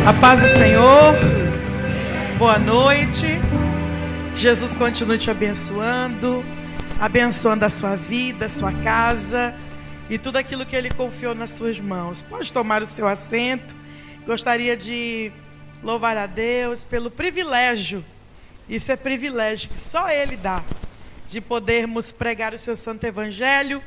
A paz do Senhor, boa noite. Jesus continue te abençoando, abençoando a sua vida, a sua casa e tudo aquilo que Ele confiou nas suas mãos. Pode tomar o seu assento. Gostaria de louvar a Deus pelo privilégio, isso é privilégio que só Ele dá, de podermos pregar o seu santo evangelho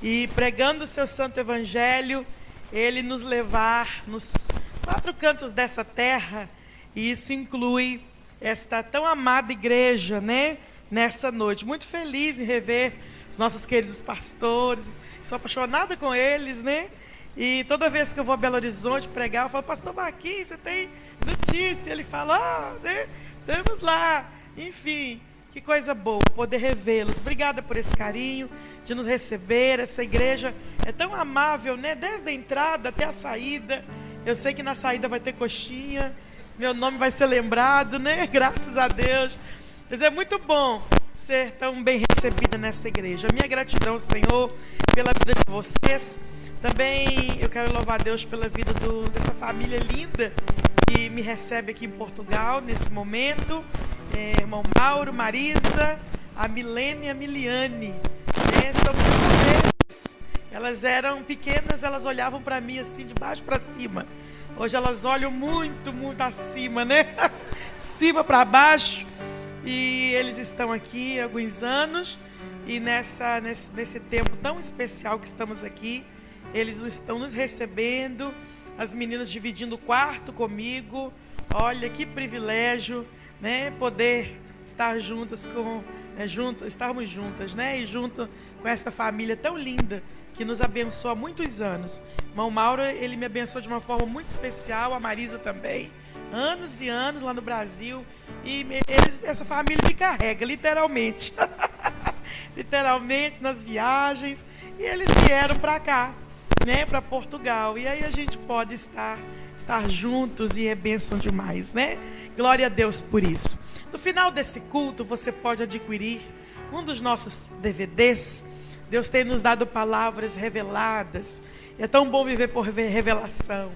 e pregando o seu santo evangelho, Ele nos levar nos 4 cantos dessa terra, e isso inclui esta tão amada igreja, né? Nessa noite, muito feliz em rever os nossos queridos pastores, sou apaixonada com eles, né? E toda vez que eu vou a Belo Horizonte pregar, eu falo: pastor Marquinhos, você tem notícia? Ele fala: né? Estamos lá. Enfim, que coisa boa poder revê-los. Obrigada por esse carinho de nos receber. Essa igreja é tão amável, né? Desde a entrada até a saída. Eu sei que na saída vai ter coxinha, meu nome vai ser lembrado, né? Graças a Deus. Mas é muito bom ser tão bem recebida nessa igreja. Minha gratidão, Senhor, pela vida de vocês. Também eu quero louvar a Deus pela vida dessa família linda que me recebe aqui em Portugal nesse momento. Irmão Mauro, Marisa, a Milene e a Miliane, né? São minhas ovelhas. Elas eram pequenas, elas olhavam para mim assim de baixo para cima. Hoje elas olham muito, muito acima, né? Cima para baixo. E eles estão aqui há alguns anos. E nesse tempo tão especial que estamos aqui, eles estão nos recebendo. As meninas dividindo o quarto comigo. Olha que privilégio, né? Poder estar juntas estarmos juntas, né? E junto com esta família tão linda que nos abençoa há muitos anos. Irmão Mauro, ele me abençoou de uma forma muito especial, a Marisa também, anos e anos lá no Brasil, e essa família me carrega, literalmente, literalmente nas viagens, e eles vieram para cá, né, para Portugal, e aí a gente pode estar juntos, e é bênção demais, né? Glória a Deus por isso. No final desse culto, você pode adquirir um dos nossos DVDs. Deus tem nos dado palavras reveladas. É tão bom viver por revelação,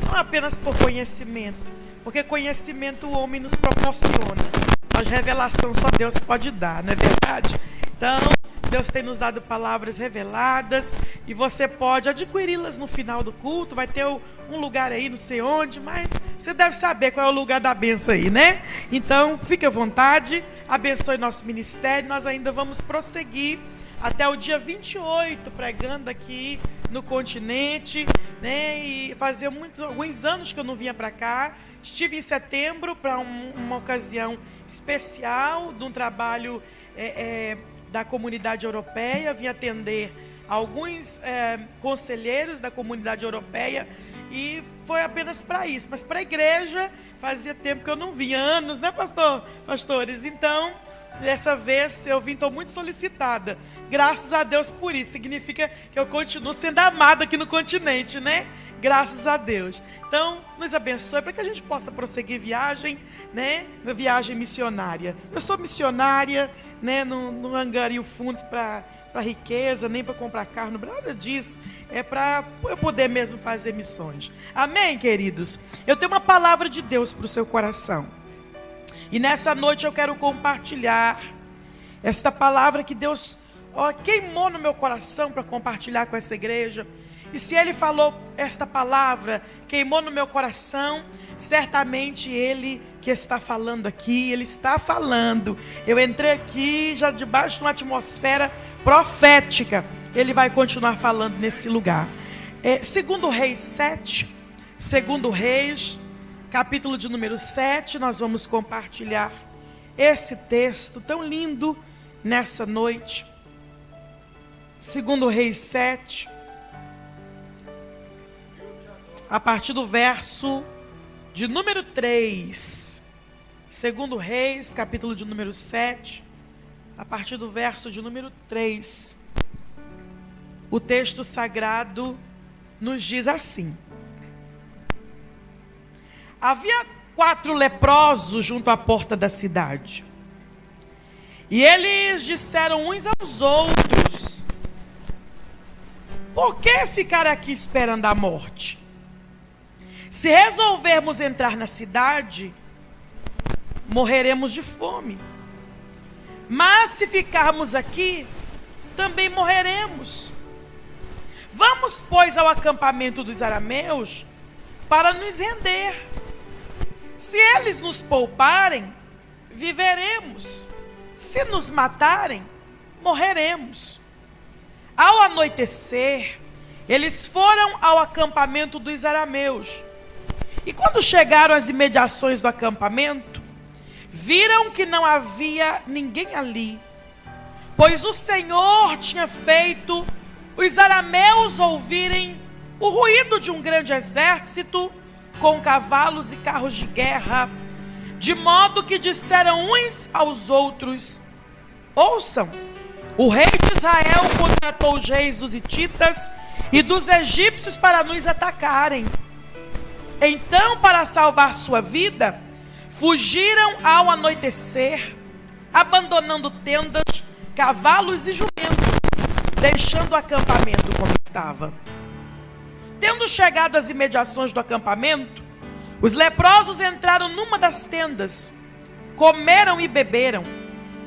não apenas por conhecimento, porque conhecimento o homem nos proporciona, mas revelação só Deus pode dar, não é verdade? Então, Deus tem nos dado palavras reveladas e você pode adquiri-las no final do culto. Vai ter um lugar aí, não sei onde, mas você deve saber qual é o lugar da bênção aí, né? Então, fique à vontade, abençoe nosso ministério. Nós ainda vamos prosseguir até o dia 28, pregando aqui no continente, né? E fazia alguns anos que eu não vinha para cá. Estive em setembro para uma ocasião especial de um trabalho da comunidade europeia. Vim atender alguns conselheiros da comunidade europeia e foi apenas para isso. Mas para a igreja fazia tempo que eu não vinha, anos, né, pastores? Então, dessa vez eu vim, estou muito solicitada. Graças a Deus por isso. Significa que eu continuo sendo amada aqui no continente, né? Graças a Deus. Então, nos abençoe para que a gente possa prosseguir viagem, né? Viagem missionária. Eu sou missionária, né? Não angario fundos para riqueza, nem para comprar carro, nada disso. É para eu poder mesmo fazer missões. Amém, queridos? Eu tenho uma palavra de Deus para o seu coração. E nessa noite eu quero compartilhar esta palavra que Deus queimou no meu coração para compartilhar com essa igreja. E se Ele falou esta palavra, queimou no meu coração, certamente Ele que está falando aqui, Ele está falando. Eu entrei aqui já debaixo de uma atmosfera profética. Ele vai continuar falando nesse lugar. Segundo Reis 7, segundo Reis, capítulo de número 7, nós vamos compartilhar esse texto tão lindo nessa noite. Segundo Reis 7, a partir do verso de número 3. Segundo Reis, capítulo de número 7, a partir do verso de número 3. O texto sagrado nos diz assim: havia 4 leprosos junto à porta da cidade. E eles disseram uns aos outros: por que ficar aqui esperando a morte? Se resolvermos entrar na cidade, morreremos de fome. Mas se ficarmos aqui, também morreremos. Vamos, pois, ao acampamento dos arameus para nos render. Se eles nos pouparem, viveremos. Se nos matarem, morreremos. Ao anoitecer, eles foram ao acampamento dos arameus. E quando chegaram às imediações do acampamento, viram que não havia ninguém ali, pois o Senhor tinha feito os arameus ouvirem o ruído de um grande exército com cavalos e carros de guerra, de modo que disseram uns aos outros: ouçam, o rei de Israel contratou os reis dos hititas e dos egípcios para nos atacarem. Então, para salvar sua vida, fugiram ao anoitecer, abandonando tendas, cavalos e jumentos, deixando o acampamento como estava. Tendo chegado às imediações do acampamento, os leprosos entraram numa das tendas, comeram e beberam,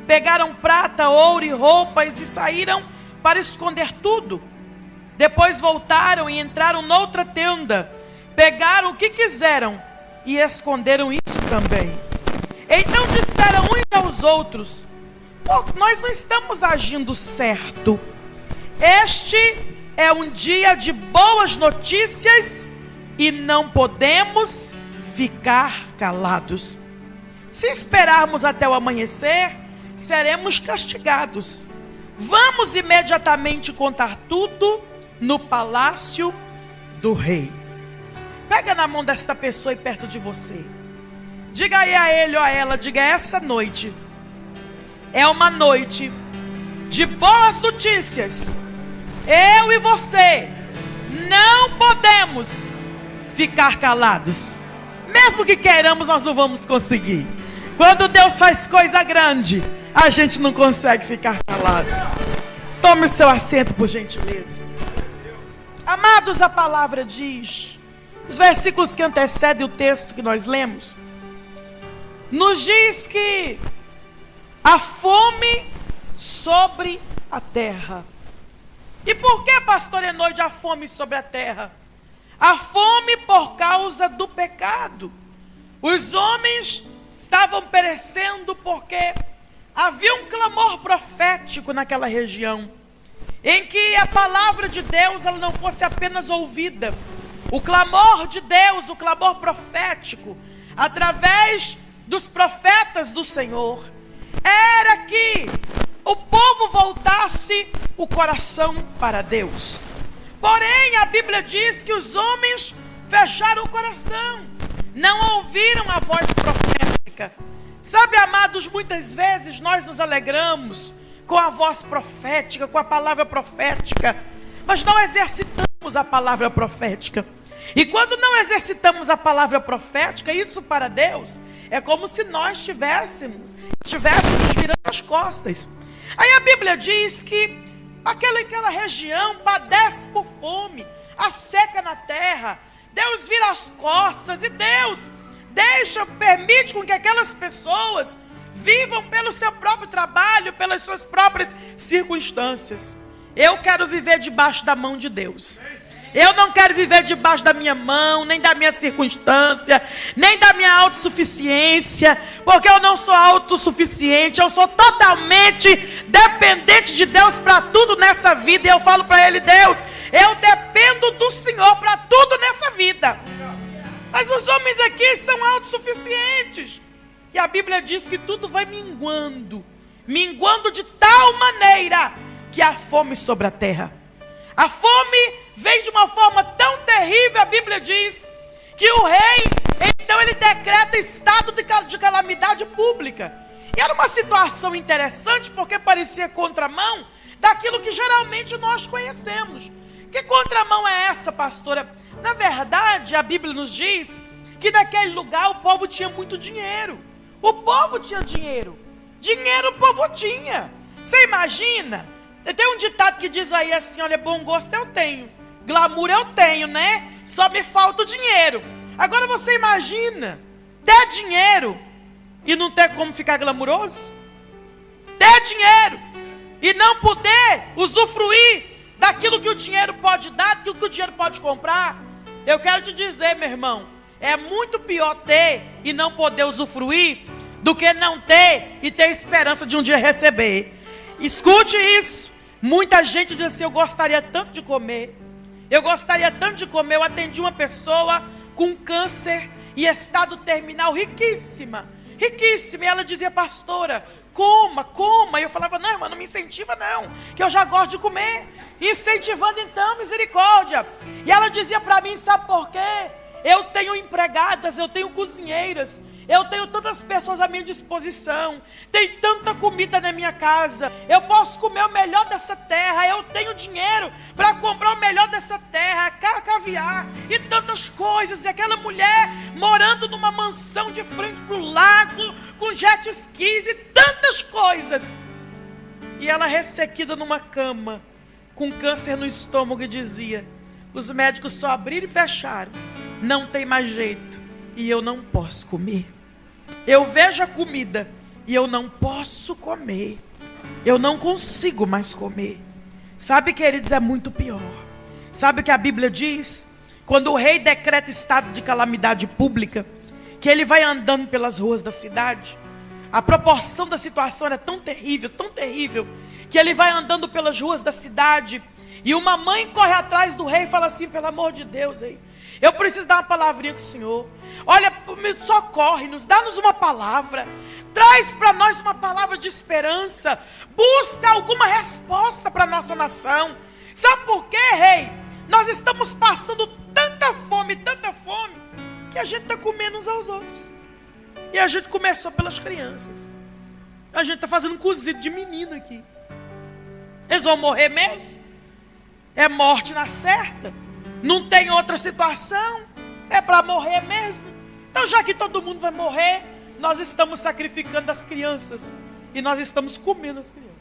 pegaram prata, ouro e roupas e saíram para esconder tudo. Depois voltaram e entraram noutra tenda, pegaram o que quiseram e esconderam isso também. Então disseram uns aos outros: nós não estamos agindo certo. Este é um dia de boas notícias e não podemos ficar calados. Se esperarmos até o amanhecer, seremos castigados. Vamos imediatamente contar tudo no palácio do rei. Pega na mão desta pessoa e perto de você. Diga aí a ele ou a ela, diga: essa noite é uma noite de boas notícias. Eu e você não podemos ficar calados. Mesmo que queiramos, nós não vamos conseguir. Quando Deus faz coisa grande, a gente não consegue ficar calado. Tome o seu assento, por gentileza. Amados, a palavra diz, os versículos que antecedem o texto que nós lemos, nos diz que a fome sobre a terra. E por que, pastor Enoide, a fome sobre a terra? A fome por causa do pecado. Os homens estavam perecendo porque havia um clamor profético naquela região, em que a palavra de Deus ela não fosse apenas ouvida. O clamor de Deus, o clamor profético, através dos profetas do Senhor, era que o povo voltasse o coração para Deus. Porém, a Bíblia diz que os homens fecharam o coração, não ouviram a voz profética. Sabe, amados, muitas vezes nós nos alegramos com a voz profética, com a palavra profética, mas não exercitamos a palavra profética. E quando não exercitamos a palavra profética, isso para Deus é como se nós estivéssemos virando as costas. Aí a Bíblia diz que aquela região padece por fome, a seca na terra. Deus vira as costas e Deus permite com que aquelas pessoas vivam pelo seu próprio trabalho, pelas suas próprias circunstâncias. Eu quero viver debaixo da mão de Deus. Eu não quero viver debaixo da minha mão, nem da minha circunstância, nem da minha autossuficiência, porque eu não sou autossuficiente, eu sou totalmente dependente de Deus para tudo nessa vida. E eu falo para Ele: Deus, eu dependo do Senhor para tudo nessa vida. Mas os homens aqui são autossuficientes. E a Bíblia diz que tudo vai minguando de tal maneira que há fome sobre a terra. A fome vem de uma forma tão terrível, a Bíblia diz, que o rei, então ele decreta estado de calamidade pública. E era uma situação interessante, porque parecia contramão daquilo que geralmente nós conhecemos. Que contramão é essa, pastora? Na verdade, a Bíblia nos diz que naquele lugar o povo tinha muito dinheiro. O povo tinha dinheiro. Dinheiro o povo tinha. Você imagina? Tem um ditado que diz aí assim: olha, bom gosto eu tenho, glamour eu tenho, né? Só me falta o dinheiro. Agora você imagina ter dinheiro e não ter como ficar glamuroso? Ter dinheiro e não poder usufruir daquilo que o dinheiro pode dar, daquilo que o dinheiro pode comprar? Eu quero te dizer, meu irmão, é muito pior ter e não poder usufruir do que não ter e ter esperança de um dia receber. Escute isso. Muita gente diz assim: eu gostaria tanto de comer. Eu gostaria tanto de comer. Eu atendi uma pessoa com câncer e estado terminal, riquíssima. Riquíssima. E ela dizia: pastora, coma, coma. E eu falava: não, irmã, não me incentiva não, que eu já gosto de comer. Incentivando então, misericórdia. E ela dizia para mim: sabe por quê? Eu tenho empregadas, eu tenho cozinheiras, eu tenho tantas pessoas à minha disposição, tem tanta comida na minha casa, eu posso comer o melhor dessa terra, eu tenho dinheiro para comprar o melhor dessa terra, caviar e tantas coisas. E aquela mulher morando numa mansão de frente para o lago, com jet skis e tantas coisas. E ela ressequida numa cama, com câncer no estômago, e dizia: os médicos só abriram e fecharam, não tem mais jeito, e eu não posso comer. Eu vejo a comida e eu não posso comer. Eu não consigo mais comer. Sabe, queridos, é muito pior. Sabe o que a Bíblia diz? Quando o rei decreta estado de calamidade pública, que ele vai andando pelas ruas da cidade, a proporção da situação é tão terrível, que ele vai andando pelas ruas da cidade, e uma mãe corre atrás do rei e fala assim: pelo amor de Deus, rei, eu preciso dar uma palavrinha com o senhor. Olha, socorre-nos, dá-nos uma palavra. Traz para nós uma palavra de esperança. Busca alguma resposta para a nossa nação. Sabe por quê, rei? Nós estamos passando tanta fome, que a gente está comendo uns aos outros. E a gente começou pelas crianças. A gente está fazendo um cozido de menino aqui. Eles vão morrer mesmo? É morte na certa? Não tem outra situação? É para morrer mesmo? Então, já que todo mundo vai morrer, nós estamos sacrificando as crianças e nós estamos comendo as crianças.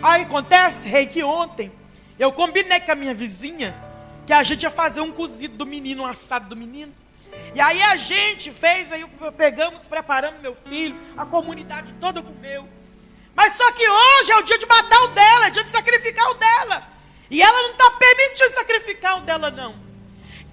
Aí acontece, rei, que ontem eu combinei com a minha vizinha que a gente ia fazer um cozido do menino, um assado do menino. E aí a gente fez, aí pegamos, preparamos meu filho, a comunidade toda comeu. Mas só que hoje é o dia de matar o dela, é o dia de sacrificar o dela. E ela não está permitindo sacrificar o dela, não.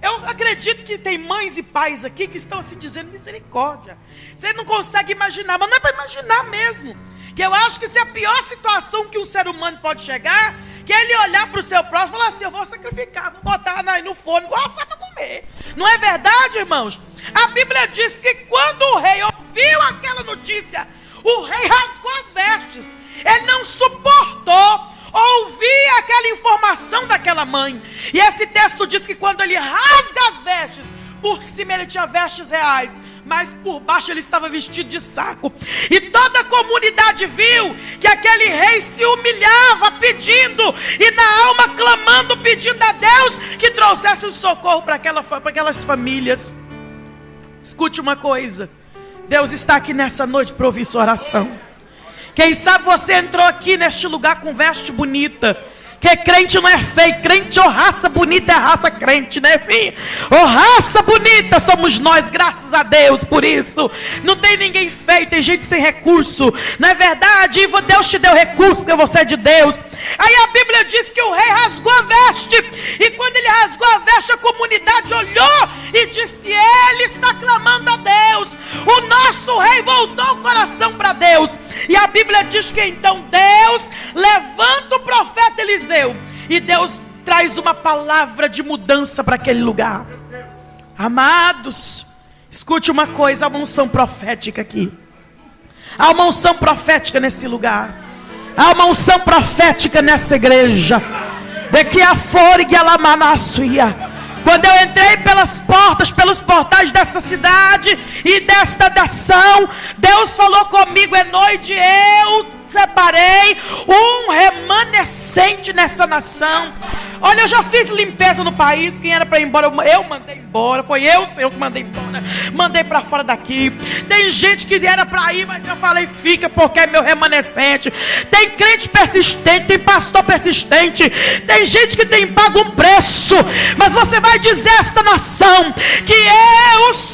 Eu acredito que tem mães e pais aqui que estão assim dizendo: misericórdia, você não consegue imaginar. Mas não é para imaginar mesmo. Que eu acho que isso é a pior situação que um ser humano pode chegar, que ele olhar para o seu próximo e falar assim: eu vou sacrificar, vou botar aí no forno, vou assar para comer. Não é verdade, irmãos? A Bíblia diz que quando o rei ouviu aquela notícia, o rei rasgou as vestes. Ele não suportou ouvir aquela informação daquela mãe. E esse texto diz que quando ele rasga as vestes, por cima ele tinha vestes reais, mas por baixo ele estava vestido de saco. E toda a comunidade viu que aquele rei se humilhava pedindo, e na alma clamando, pedindo a Deus que trouxesse o socorro para aquelas famílias. Escute uma coisa: Deus está aqui nessa noite para ouvir sua oração. Quem sabe você entrou aqui neste lugar com veste bonita, que crente não é feio, crente ou raça bonita é raça crente, né? Sim, ou raça bonita somos nós, graças a Deus por isso. Não tem ninguém feio, tem gente sem recurso, não é verdade? E Deus te deu recurso porque você é de Deus. Aí a Bíblia diz que o rei rasgou a veste, e quando ele rasgou a veste, a comunidade olhou e disse: ele está clamando a Deus. O nosso rei voltou o coração para Deus. E a Bíblia diz que então Deus levanta o profeta Eliseu, e Deus traz uma palavra de mudança para aquele lugar. Amados, escute uma coisa: há uma unção profética aqui. Há uma unção profética nesse lugar. Há uma unção profética nessa igreja. De que a forgue ela manassuia. Quando eu entrei pelas portas, pelos portais dessa cidade e desta nação, Deus falou comigo: é noite, eu separei um remanescente nessa nação. Olha, eu já fiz limpeza no país. Quem era para ir embora, eu mandei embora. Foi eu, Senhor, que mandei embora. Mandei para fora daqui. Tem gente que era para ir, mas eu falei: fica, porque é meu remanescente. Tem crente persistente, tem pastor persistente, tem gente que tem pago um preço. Mas você vai dizer a esta nação que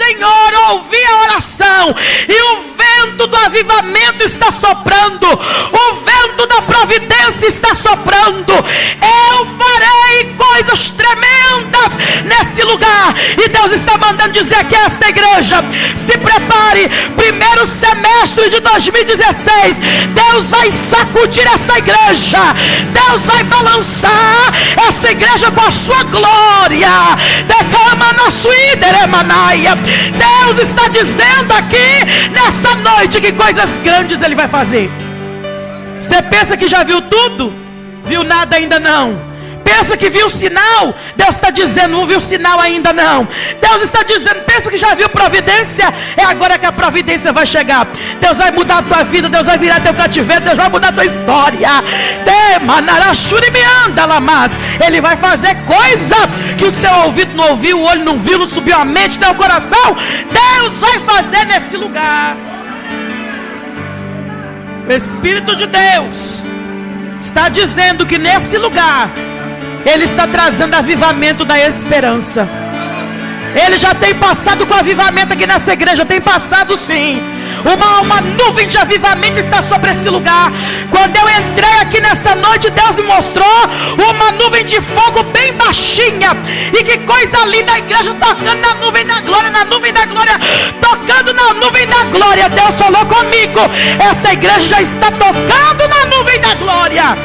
Senhor, ouvi a oração, e o vento do avivamento está soprando, o vento da providência está soprando. Eu farei coisas tremendas nesse lugar, e Deus está mandando dizer aqui a esta igreja: se prepare, primeiro semestre de 2016, Deus vai sacudir essa igreja, Deus vai balançar essa igreja com a sua glória. Deus está dizendo aqui nessa noite que coisas grandes Ele vai fazer. Você pensa que já viu tudo? Viu nada ainda não. Pensa que viu sinal? Deus está dizendo, não viu sinal ainda não. Deus está dizendo, pensa que já viu providência? É agora que a providência vai chegar. Deus vai mudar a tua vida, Deus vai virar teu cativeiro, Deus vai mudar a tua história. Ele vai fazer coisa que o seu ouvido não ouviu, o olho não viu, não subiu a mente, nem o coração. Deus vai fazer nesse lugar. O Espírito de Deus está dizendo que nesse lugar Ele está trazendo avivamento da esperança. Ele já tem passado com avivamento aqui nessa igreja, tem passado sim. Uma nuvem de avivamento está sobre esse lugar. Quando eu entrei aqui nessa noite, Deus me mostrou uma nuvem de fogo bem baixinha. E que coisa linda, a igreja tocando na nuvem da glória, na nuvem da glória, tocando na nuvem da glória. Deus falou comigo, essa igreja já está tocando na nuvem da glória.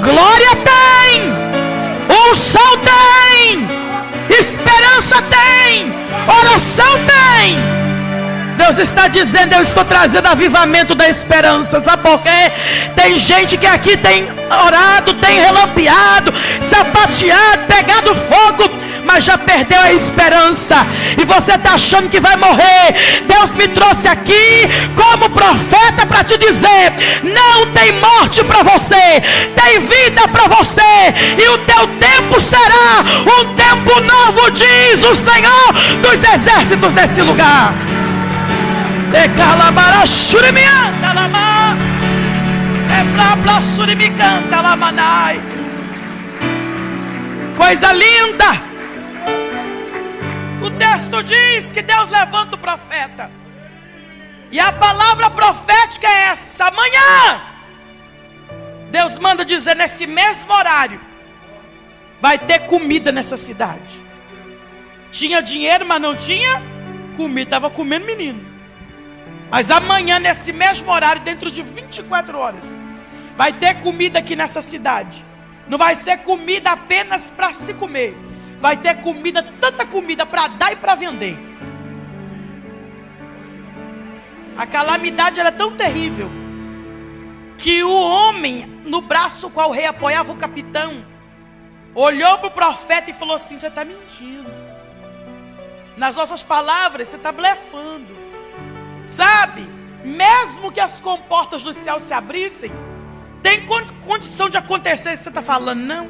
Glória tem, unção tem, esperança tem, oração tem. Deus está dizendo, eu estou trazendo avivamento da esperança. Sabe por quê? Tem gente que aqui tem orado, tem relampeado, sapateado, pegado fogo, mas já perdeu a esperança, e você está achando que vai morrer. Deus me trouxe aqui como profeta para te dizer, não tem morte para você, tem vida para você, e o teu tempo será um tempo novo, diz o Senhor dos exércitos desse lugar. Coisa linda. O texto diz que Deus levanta o profeta, e a palavra profética é essa: amanhã Deus manda dizer, nesse mesmo horário vai ter comida nessa cidade. Tinha dinheiro, mas não tinha comida, estava comendo menino. Mas amanhã, nesse mesmo horário, dentro de 24 horas, vai ter comida aqui nessa cidade. Não vai ser comida apenas para se comer, vai ter comida, tanta comida para dar e para vender. A calamidade era tão terrível que o homem, no braço qual o rei apoiava o capitão, olhou para o profeta e falou assim: você está mentindo. Nas nossas palavras, você está blefando. Sabe, mesmo que as comportas do céu se abrissem, tem condição de acontecer isso que você está falando? Não.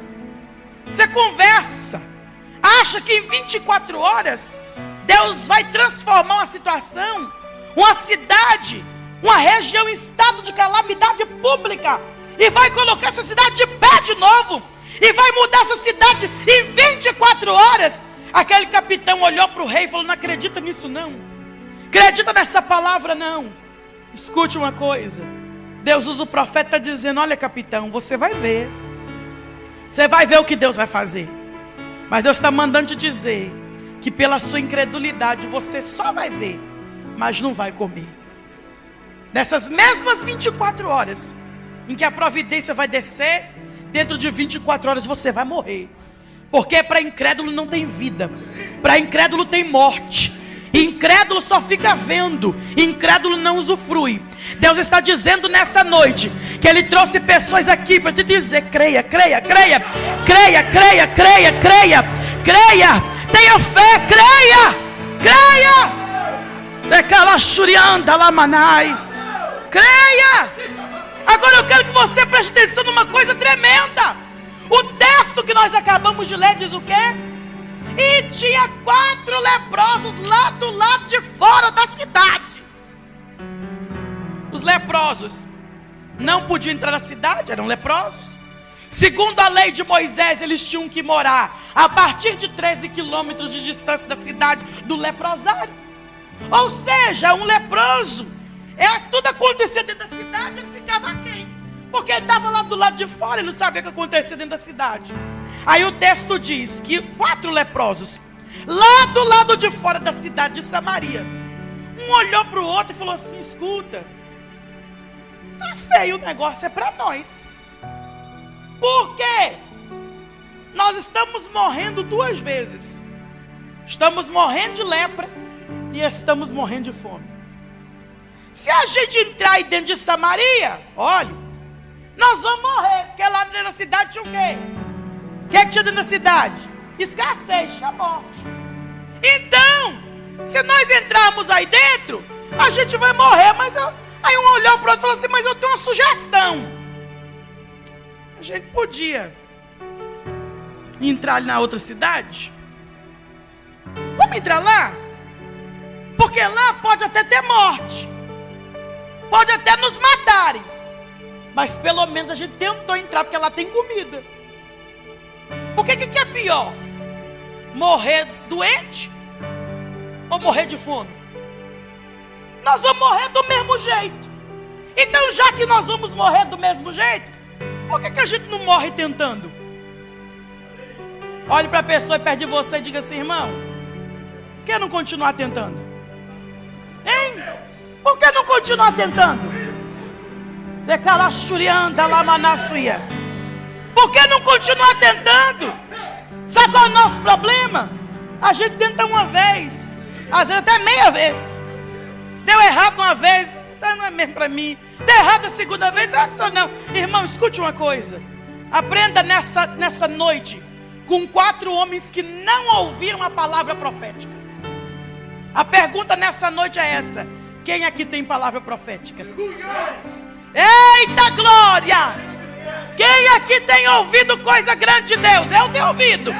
Você conversa, acha que em 24 horas Deus vai transformar uma situação, uma cidade, uma região em estado de calamidade pública, e vai colocar essa cidade de pé de novo, e vai mudar essa cidade em 24 horas. Aquele capitão olhou para o rei e falou: não acredita nisso não, acredita nessa palavra não. Escute uma coisa, Deus usa o profeta dizendo: olha capitão, você vai ver o que Deus vai fazer. Mas Deus está mandando te dizer que pela sua incredulidade você só vai ver, mas não vai comer. Nessas mesmas 24 horas em que a providência vai descer, dentro de 24 horas você vai morrer. Porque para incrédulo não tem vida, para incrédulo tem morte. Incrédulo só fica vendo, incrédulo não usufrui. Deus está dizendo nessa noite que Ele trouxe pessoas aqui para te dizer: creia, creia, creia, creia, creia, creia, creia, creia, tenha fé, creia, creia. Decalaxurianda lamanai, creia. Agora eu quero que você preste atenção numa coisa tremenda. O texto que nós acabamos de ler diz o quê? E tinha 4 leprosos lá do lado de fora da cidade. Os leprosos não podiam entrar na cidade, eram leprosos. Segundo a lei de Moisés, eles tinham que morar a partir de 13 quilômetros de distância da cidade do leprosário. Ou seja, um leproso, tudo acontecia dentro da cidade, ele ficava aquém, porque ele estava lá do lado de fora, ele não sabia o que acontecia dentro da cidade. Aí o texto diz que 4 leprosos, lá do lado de fora da cidade de Samaria, um olhou para o outro e falou assim: escuta, tá feio o negócio, é para nós. Por quê? Nós estamos morrendo 2 vezes. Estamos morrendo de lepra e estamos morrendo de fome. Se a gente entrar aí dentro de Samaria, olha, nós vamos morrer, porque lá dentro da cidade tinha o quê? O que tinha dentro da cidade? Escassez, tinha morte. Então, se nós entrarmos aí dentro, a gente vai morrer. Aí um olhou para o outro e falou assim: mas eu tenho uma sugestão. A gente podia entrar ali na outra cidade. Vamos entrar lá? Porque lá pode até ter morte, pode até nos matarem, mas pelo menos a gente tentou entrar, porque lá tem comida. Porque que é pior? Morrer doente ou morrer de fome? Nós vamos morrer do mesmo jeito. Então, já que nós vamos morrer do mesmo jeito, por que a gente não morre tentando? Olhe para a pessoa perto de você e diga assim: irmão, por que não continuar tentando? Hein? Por que não continuar tentando? Por que não continuar tentando? Sabe qual é o nosso problema? A gente tenta uma vez, às vezes até meia vez. Deu errado uma vez, não é mesmo para mim. Deu errado a segunda vez, não. Irmão, escute uma coisa. Aprenda nessa noite com 4 homens que não ouviram a palavra profética. A pergunta nessa noite é essa: quem aqui tem palavra profética? Eita glória! Quem aqui tem ouvido coisa grande de Deus? Eu tenho ouvido.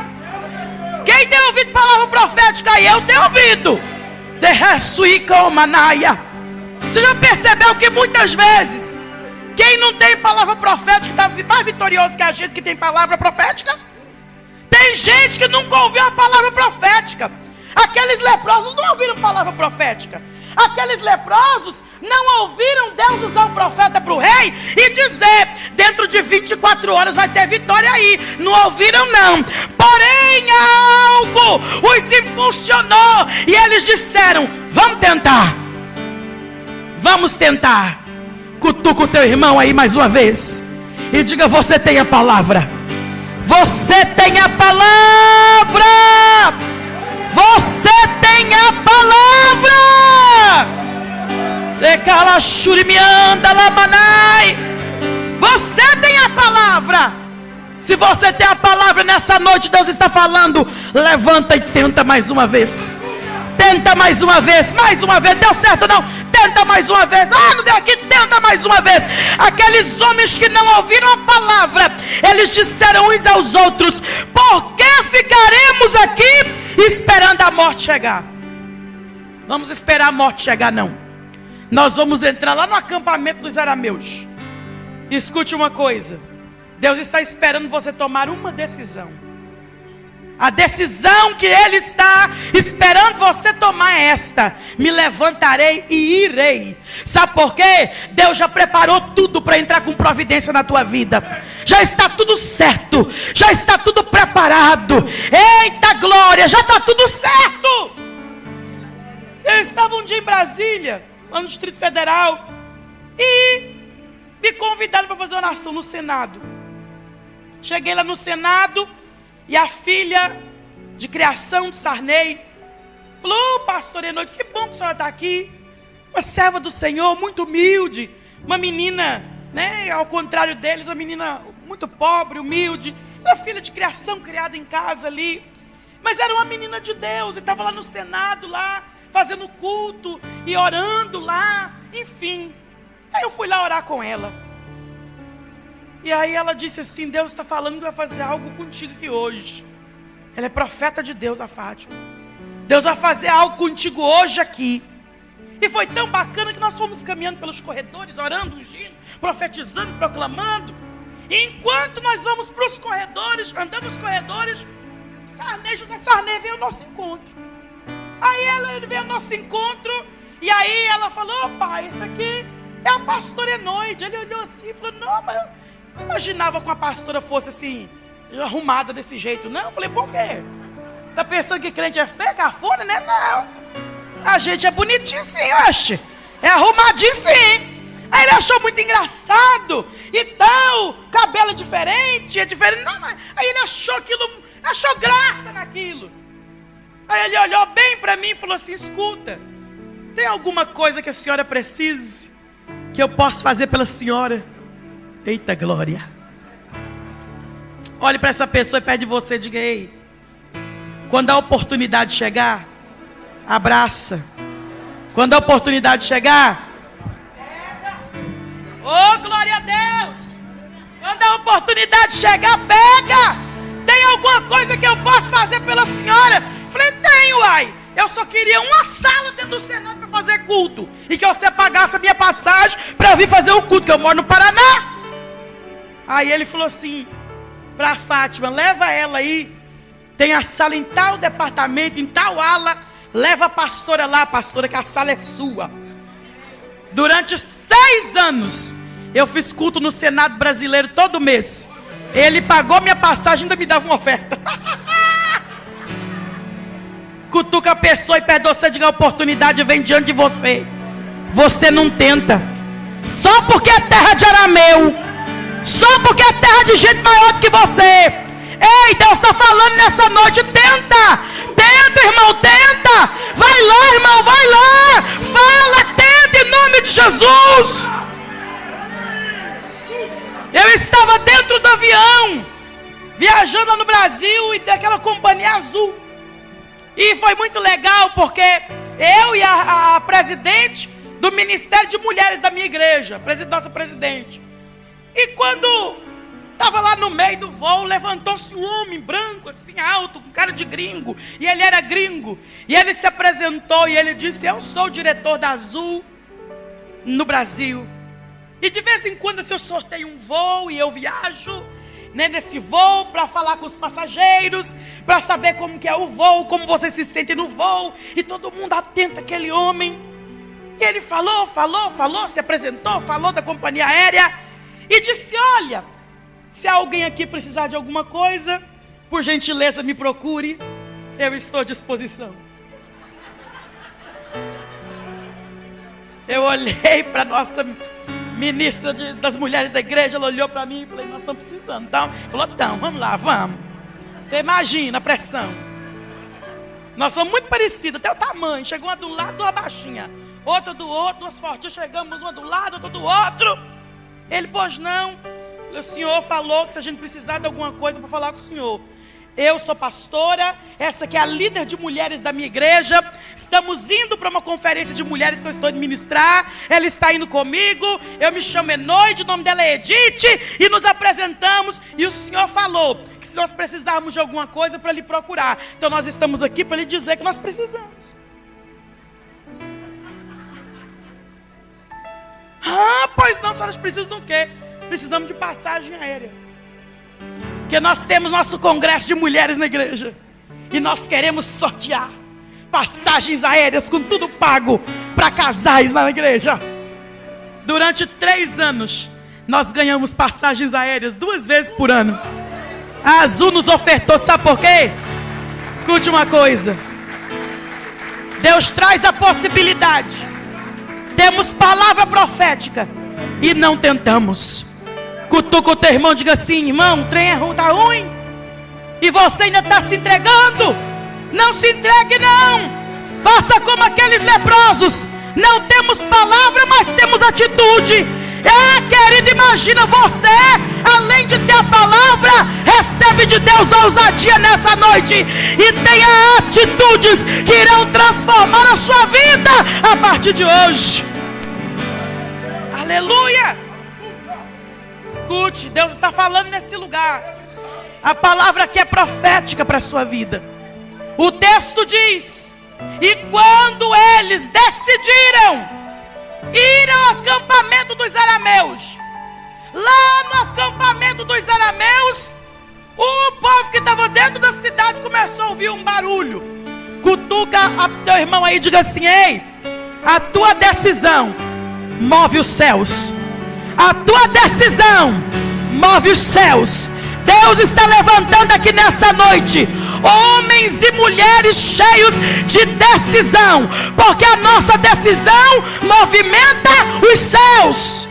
Quem tem ouvido palavra profética aí? Eu tenho ouvido. Você já percebeu que muitas vezes quem não tem palavra profética está mais vitorioso que a gente que tem palavra profética? Tem gente que nunca ouviu a palavra profética. Aqueles leprosos não ouviram palavra profética. Aqueles leprosos não ouviram Deus usar o profeta para o rei e dizer: dentro de 24 horas vai ter vitória aí. Não ouviram não. Porém algo os impulsionou e eles disseram: vamos tentar. Vamos tentar. Cutuca o teu irmão aí mais uma vez e diga: você tem a palavra. Você tem a palavra. Você tem a palavra. Você tem a palavra. Se você tem a palavra nessa noite, Deus está falando: levanta e tenta mais uma vez. Tenta mais uma vez. Mais uma vez. Deu certo ou não? Tenta mais uma vez. Não deu aqui. Tenta mais uma vez. Aqueles homens que não ouviram a palavra, eles disseram uns aos outros: por que ficaremos aqui esperando a morte chegar? Vamos esperar a morte chegar não. Nós vamos entrar lá no acampamento dos arameus. Escute uma coisa: Deus está esperando você tomar uma decisão. A decisão que Ele está esperando você tomar é esta: me levantarei e irei. Sabe por quê? Deus já preparou tudo para entrar com providência na tua vida. Já está tudo certo. Já está tudo preparado. Eita glória, já está tudo certo. Eu estava um dia em Brasília, lá no Distrito Federal, e me convidaram para fazer uma oração no Senado. Cheguei lá no Senado e a filha de criação de Sarney falou: pastor Enoque, que bom que a senhora está aqui. Uma serva do Senhor, muito humilde. Uma menina, né, ao contrário deles, uma menina muito pobre, humilde. Era filha de criação, criada em casa ali. Mas era uma menina de Deus e estava lá no Senado, lá, fazendo culto e orando lá, enfim. Aí eu fui lá orar com ela. E aí ela disse assim: Deus está falando que vai fazer algo contigo aqui hoje. Ela é profeta de Deus, a Fátima. Deus vai fazer algo contigo hoje aqui. E foi tão bacana que nós fomos caminhando pelos corredores, orando, ungindo, profetizando, proclamando. Enquanto nós vamos para os corredores, andamos nos corredores, José Sarney veio ao nosso encontro. Aí ele veio ao nosso encontro, e aí ela falou: pai, isso aqui é a pastora Enoide. Ele olhou assim e falou: não, mas eu não imaginava que a pastora fosse assim, arrumada desse jeito, não. Eu falei: por quê? Tá pensando que crente é feio, cafona, né? Não, a gente é bonitinho sim, acho. É arrumadinho sim. Aí ele achou muito engraçado e tal, cabelo diferente, é diferente. Não, mas aí ele achou aquilo, achou graça naquilo. Aí ele olhou bem para mim e falou assim: escuta, tem alguma coisa que a senhora precise, que eu posso fazer pela senhora? Eita glória. Olhe para essa pessoa e pede você, diga: ei, quando a oportunidade chegar, abraça. Quando a oportunidade chegar, oh, glória a Deus! Quando a oportunidade chegar, pega! Tem alguma coisa que eu posso fazer pela senhora? Falei: tenho, uai. Eu só queria uma sala dentro do Senado para fazer culto. E que você pagasse a minha passagem para vir fazer o culto, que eu moro no Paraná. Aí ele falou assim para a Fátima: leva ela aí. Tem a sala em tal departamento, em tal ala. Leva a pastora lá, pastora, que a sala é sua. Durante 6 anos, eu fiz culto no Senado brasileiro todo mês. Ele pagou minha passagem e ainda me dava uma oferta. Cutuca a pessoa e pede você, diga: a oportunidade vem diante de você. Você não tenta. Só porque é terra de arameu. Só porque é terra de gente maior do que você. Ei, Deus está falando nessa noite: tenta. Tenta, irmão, tenta. Vai lá, irmão, vai lá. Fala, tenta em nome de Jesus. Eu estava dentro do avião, viajando lá no Brasil, e daquela companhia azul. E foi muito legal, porque eu e a presidente do Ministério de Mulheres da minha igreja, nossa presidente. E quando estava lá no meio do voo, levantou-se um homem branco, assim, alto, com cara de gringo. E ele era gringo. E ele se apresentou e ele disse: eu sou o diretor da Azul no Brasil. E de vez em quando assim, eu sorteio um voo e eu viajo, né, nesse voo para falar com os passageiros, para saber como que é o voo, como você se sente no voo. E todo mundo atento àquele homem. E ele falou, se apresentou, falou da companhia aérea. E disse: olha, se alguém aqui precisar de alguma coisa, por gentileza me procure, eu estou à disposição. Eu olhei para a nossa ministra das mulheres da igreja, ela olhou para mim e falei: nós estamos precisando. Então, falou: então, vamos lá, vamos. Você imagina a pressão. Nós somos muito parecidos, até o tamanho. Chegou uma do lado, uma baixinha, outra do outro, duas fortinhas, chegamos uma do lado, outra do outro. Ele: pois não. O senhor falou que se a gente precisar de alguma coisa para falar com o senhor. Eu sou pastora, essa que é a líder de mulheres da minha igreja. Estamos indo para uma conferência de mulheres que eu estou a ministrar. Ela está indo comigo. Eu me chamo Enoide, o nome dela é Edith. E nos apresentamos. E o senhor falou que se nós precisarmos de alguma coisa, para lhe procurar. Então nós estamos aqui para lhe dizer que nós precisamos. Ah, pois não, senhoras precisam do quê? Precisamos de passagem aérea. Porque nós temos nosso congresso de mulheres na igreja. E nós queremos sortear passagens aéreas com tudo pago para casais na igreja. Durante 3 anos, nós ganhamos passagens aéreas 2 vezes por ano. A Azul nos ofertou, sabe por quê? Escute uma coisa. Deus traz a possibilidade. Temos palavra profética e não tentamos. Cutuca o teu irmão, diga assim: irmão, o trem está ruim e você ainda está se entregando. Não se entregue não. Faça como aqueles leprosos. Não temos palavra, mas temos atitude. Querido, imagina você, além de ter a palavra, recebe de Deus a ousadia nessa noite e tenha atitudes que irão transformar a sua vida a partir de hoje. Aleluia. Escute, Deus está falando nesse lugar. A palavra aqui é profética para a sua vida. O texto diz: e quando eles decidiram ir ao acampamento dos arameus, Lá no acampamento dos arameus, o povo que estava dentro da cidade começou a ouvir um barulho. Cutuca a teu irmão aí e diga assim: ei, a tua decisão move os céus. A tua decisão move os céus. Deus está levantando aqui nessa noite homens e mulheres cheios de decisão, porque a nossa decisão movimenta os céus.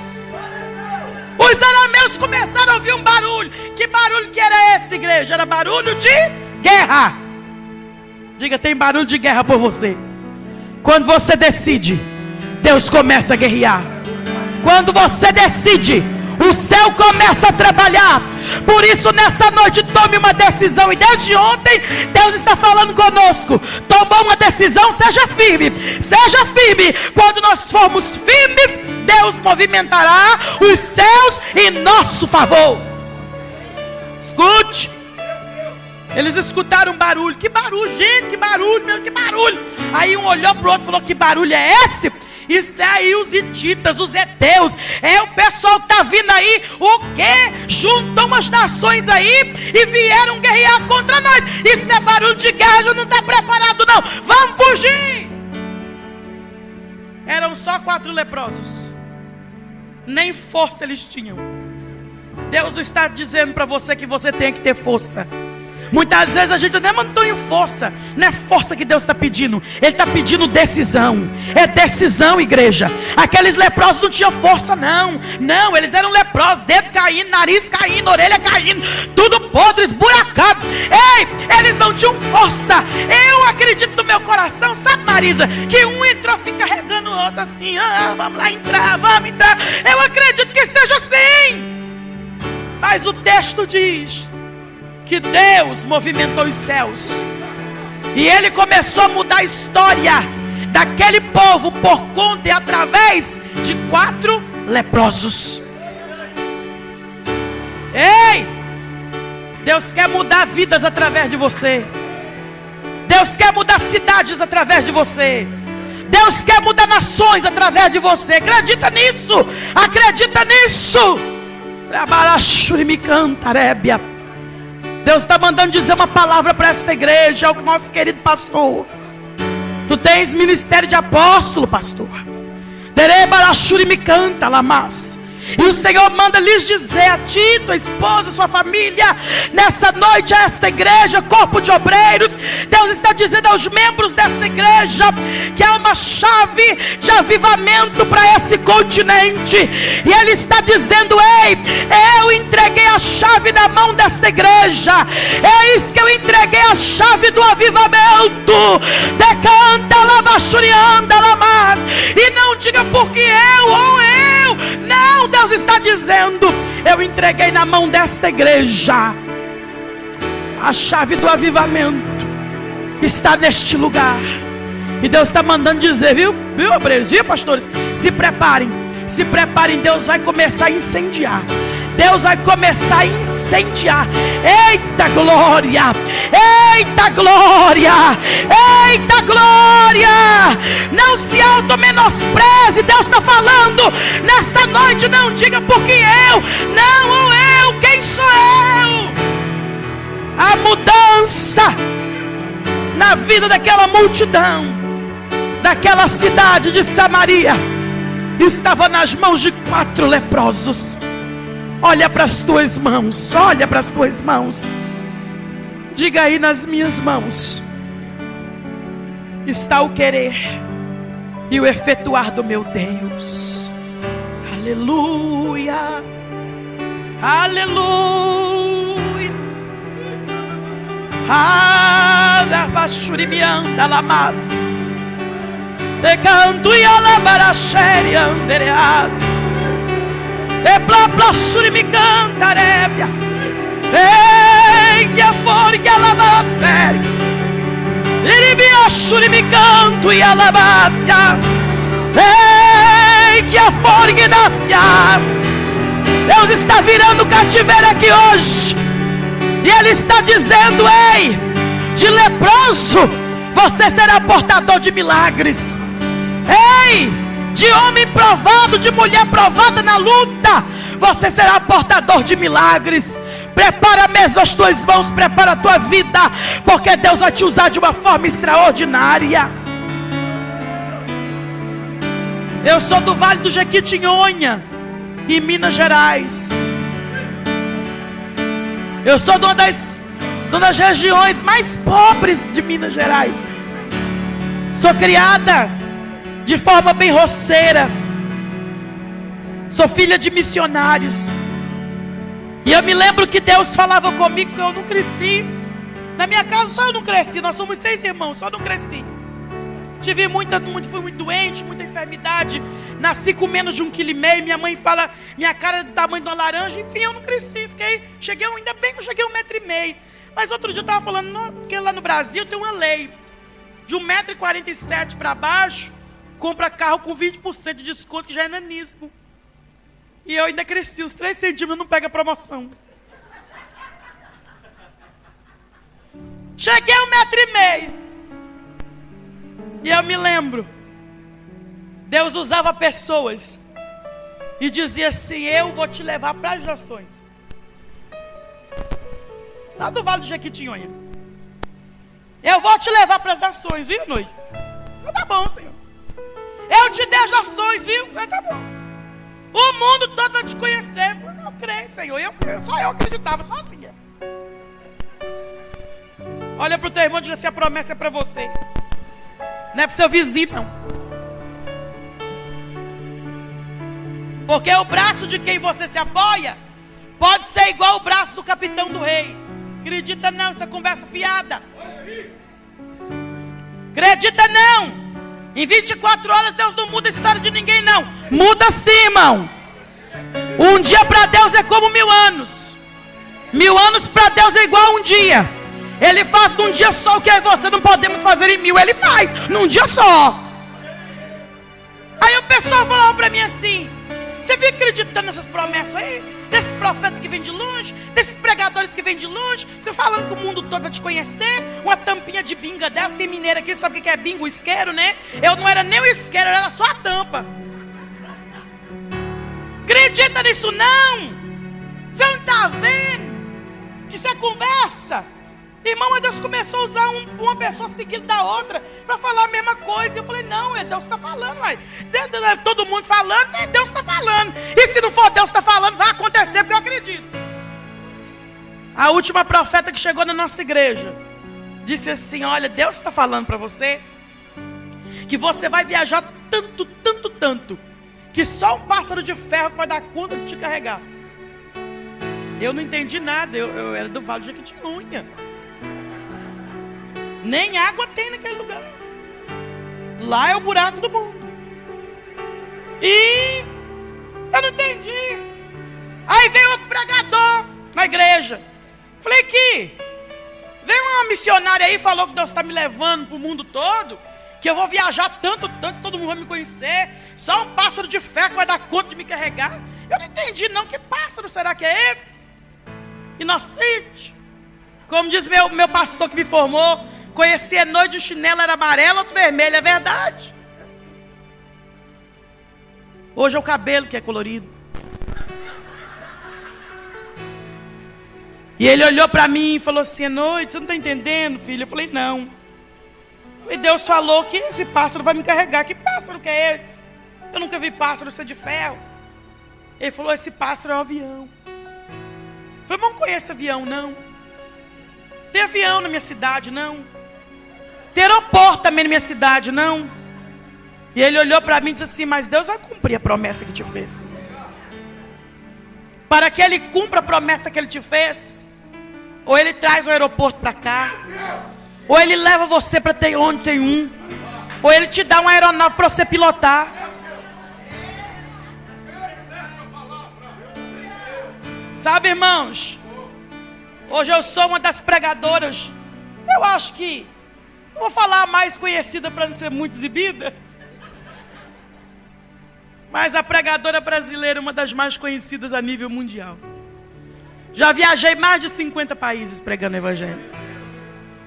Os arameus começaram a ouvir um barulho. Que barulho que era esse, igreja? Era barulho de guerra. Diga, tem barulho de guerra por você. Quando você decide, Deus começa a guerrear. Quando você decide, o céu começa a trabalhar. Por isso nessa noite tome uma decisão. E desde ontem Deus está falando conosco. Tomou uma decisão, seja firme. Seja firme. Quando nós formos firmes, Deus movimentará os céus em nosso favor. Escute. Eles escutaram um barulho. Que barulho, gente, que barulho, meu, que barulho. Aí um olhou para o outro e falou: que barulho é esse? Isso é aí os hititas, os heteus. É o pessoal que está vindo aí. O quê? Juntam umas nações aí e vieram guerrear contra nós. Isso é barulho de guerra, já não está preparado não. Vamos fugir. Eram só 4 leprosos. Nem força eles tinham. Deus está dizendo para você que você tem que ter força. Muitas vezes a gente não tem força. Não é força que Deus está pedindo. Ele está pedindo decisão. É decisão, igreja. Aqueles leprosos não tinham força não. Não, eles eram leprosos. Dedo caindo, nariz caindo, orelha caindo, tudo podre, esburacado. Ei, eles não tinham força. Eu acredito no meu coração, sabe, Marisa, que um entrou assim carregando o outro assim. Vamos lá entrar, vamos entrar. Eu acredito que seja assim. Mas o texto diz que Deus movimentou os céus. E Ele começou a mudar a história daquele povo por conta e através de 4 leprosos. Ei! Deus quer mudar vidas através de você. Deus quer mudar cidades através de você. Deus quer mudar nações através de você. Acredita nisso. Acredita nisso. Deus está mandando dizer uma palavra para esta igreja, ao nosso querido pastor. Tu tens ministério de apóstolo, pastor. E o Senhor manda lhes dizer a ti, tua esposa, sua família, nessa noite, a esta igreja, corpo de obreiros. Deus está dizendo aos membros dessa igreja que há uma chave de avivamento para esse continente. E Ele está dizendo: ei, eu entreguei a chave na mão desta igreja. É isso que eu entreguei, a chave do avivamento. Decanta labachurianda lamas. E não diga porque eu ou eu. Não, Deus está dizendo: eu entreguei na mão desta igreja. A chave do avivamento está neste lugar. E Deus está mandando dizer, viu obreiros, viu pastores? Se preparem, se preparem. Deus vai começar a incendiar. Deus vai começar a incendiar. Eita glória, eita glória, eita glória. Não se auto-menospreze. Deus está falando nessa noite. Não diga porque eu, não, ou eu, quem sou eu? A mudança na vida daquela multidão, daquela cidade de Samaria, estava nas mãos de 4 leprosos. Olha para as tuas mãos, olha para as tuas mãos. Diga aí: nas minhas mãos está o querer e o efetuar do meu Deus. Aleluia, aleluia. Alabachurimianda lamas. De canto e alabarachere andereas. E blá blá surimi cantarébia. Ei, que a forgue alabarachere. Iribia surimi canto e alabácia. Ei, que a forgue nascia. Deus está virando cativeiro aqui hoje. E Ele está dizendo: ei, de leproso você será portador de milagres. Ei, de homem provado, de mulher provada na luta, Você será portador de milagres. Prepara mesmo as tuas mãos, prepara a tua vida, porque Deus vai te usar de uma forma extraordinária. Eu sou do Vale do Jequitinhonha, em Minas Gerais. Eu sou de uma das regiões mais pobres de Minas Gerais. Sou criada de forma bem roceira. Sou filha de missionários. E eu me lembro que Deus falava comigo que eu não cresci. Na minha casa só eu não cresci. Nós somos 6 irmãos, só não cresci. Fui muito doente, muita enfermidade. Nasci com menos de 1,5 kg. Minha mãe fala, minha cara é do tamanho de uma laranja. Enfim, eu não cresci. Ainda bem que eu cheguei a 1,5 m. Mas outro dia eu estava falando, que lá no Brasil tem uma lei. De 1,47 m para baixo, compra carro com 20% de desconto, que já é nanismo. E eu ainda cresci, os 3 centímetros não pega promoção. Cheguei a 1,5 m. E eu me lembro, Deus usava pessoas e dizia assim: eu vou te levar para as nações. Lá do Vale do Jequitinhonha. Eu vou te levar para as nações, viu, noite? Tá bom, Senhor. Eu te dei as nações, viu? Tá bom. O mundo todo vai te conhecer. Eu não creio, Senhor. Só eu acreditava sozinha. Olha para o teu irmão e diga assim: a promessa é para você. Não é para o seu vizinho, não. Porque o braço de quem você se apoia pode ser igual o braço do capitão do rei. Acredita não, essa conversa fiada. Acredita não. Em 24 horas Deus não muda a história de ninguém, não. Muda sim, irmão. Um dia para Deus é como 1000 anos. 1000 anos para Deus é igual a um dia. Ele faz num dia só o que eu e você não podemos fazer em 1000. Ele faz num dia só. Aí o pessoal falava para mim assim: você fica acreditando nessas promessas aí? Desses profetas que vêm de longe, desses pregadores que vêm de longe, fica falando que o mundo todo vai te conhecer. Uma tampinha de binga dessa. Tem mineiro aqui, sabe o que é bingo? O isqueiro, né? Eu não era nem o isqueiro, eu era só a tampa. Acredita nisso não? Você não está vendo que isso é conversa? Irmão, Deus começou a usar uma pessoa seguida da outra para falar a mesma coisa. Eu falei: não, Deus está falando, ué. Todo mundo falando, e Deus está falando. E se não for Deus está falando, vai acontecer, porque eu acredito. A última profeta que chegou na nossa igreja disse assim: olha, Deus está falando para você que você vai viajar tanto, que só um pássaro de ferro vai dar conta de te carregar. Eu não entendi nada. Eu era do Vale de Jequitinhonha. Nem água tem naquele lugar. Lá é o buraco do mundo. E eu não entendi. Aí veio outro pregador na igreja. Falei: que veio uma missionária aí, falou que Deus está me levando para o mundo todo, que eu vou viajar tanto, todo mundo vai me conhecer. Só um pássaro de ferro vai dar conta de me carregar. Eu não entendi não. Que pássaro será que é esse? Inocente. Como diz meu pastor que me formou, conhecia noite, o chinelo era amarelo, outro vermelho. É verdade. Hoje é o cabelo que é colorido. E ele olhou para mim e falou assim: à noite, você não está entendendo, filho? Eu falei: não. E Deus falou que esse pássaro vai me carregar. Que pássaro que é esse? Eu nunca vi pássaro ser de ferro. Ele falou: esse pássaro é um avião. Eu falei: mas não conheço avião, não. Tem avião na minha cidade, não. Tem aeroporto também na minha cidade, não. E ele olhou para mim e disse assim: mas Deus vai cumprir a promessa que te fez. Para que Ele cumpra a promessa que Ele te fez, ou Ele traz o aeroporto para cá, ou Ele leva você para ter onde tem um, ou Ele te dá uma aeronave para você pilotar. Sabe, irmãos, hoje eu sou uma das pregadoras, eu acho que, não vou falar a mais conhecida para não ser muito exibida, mas a pregadora brasileira é uma das mais conhecidas a nível mundial. Já viajei mais de 50 países pregando o evangelho.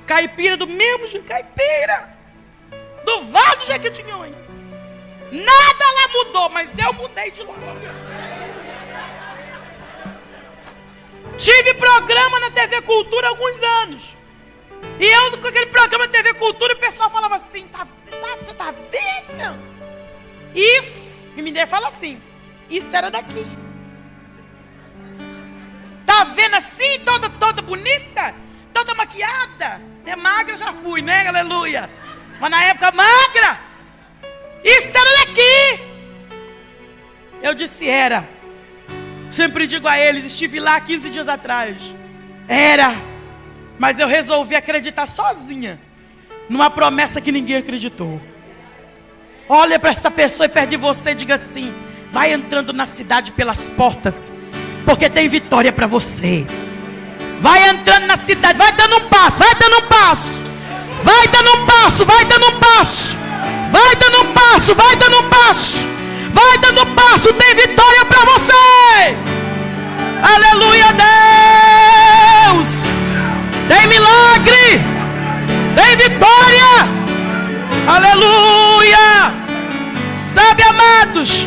Caipira do mesmo jeito, caipira do Vale do Jequitinhonha. Nada lá mudou, mas eu mudei de lá. Tive programa na TV Cultura há alguns anos. E eu, com aquele programa da TV Cultura, o pessoal falava assim: você tá vendo? Isso, e Mineiro fala assim: isso era daqui. Tá vendo assim, toda bonita, toda maquiada? É magra, já fui, né? Aleluia. Mas na época magra, isso era daqui. Eu disse: era. Sempre digo a eles, estive lá 15 dias atrás. Era. Mas eu resolvi acreditar sozinha numa promessa que ninguém acreditou. Olha para essa pessoa e perto de você e diga assim: vai entrando na cidade pelas portas, porque tem vitória para você. Vai entrando na cidade, vai dando um passo, vai dando um passo. Vai dando um passo, vai dando um passo. Vai dando um passo, vai dando um passo. Vai dando um passo, tem vitória para você. Aleluia, Deus. Tem milagre, tem vitória. Aleluia. Sabe, amados,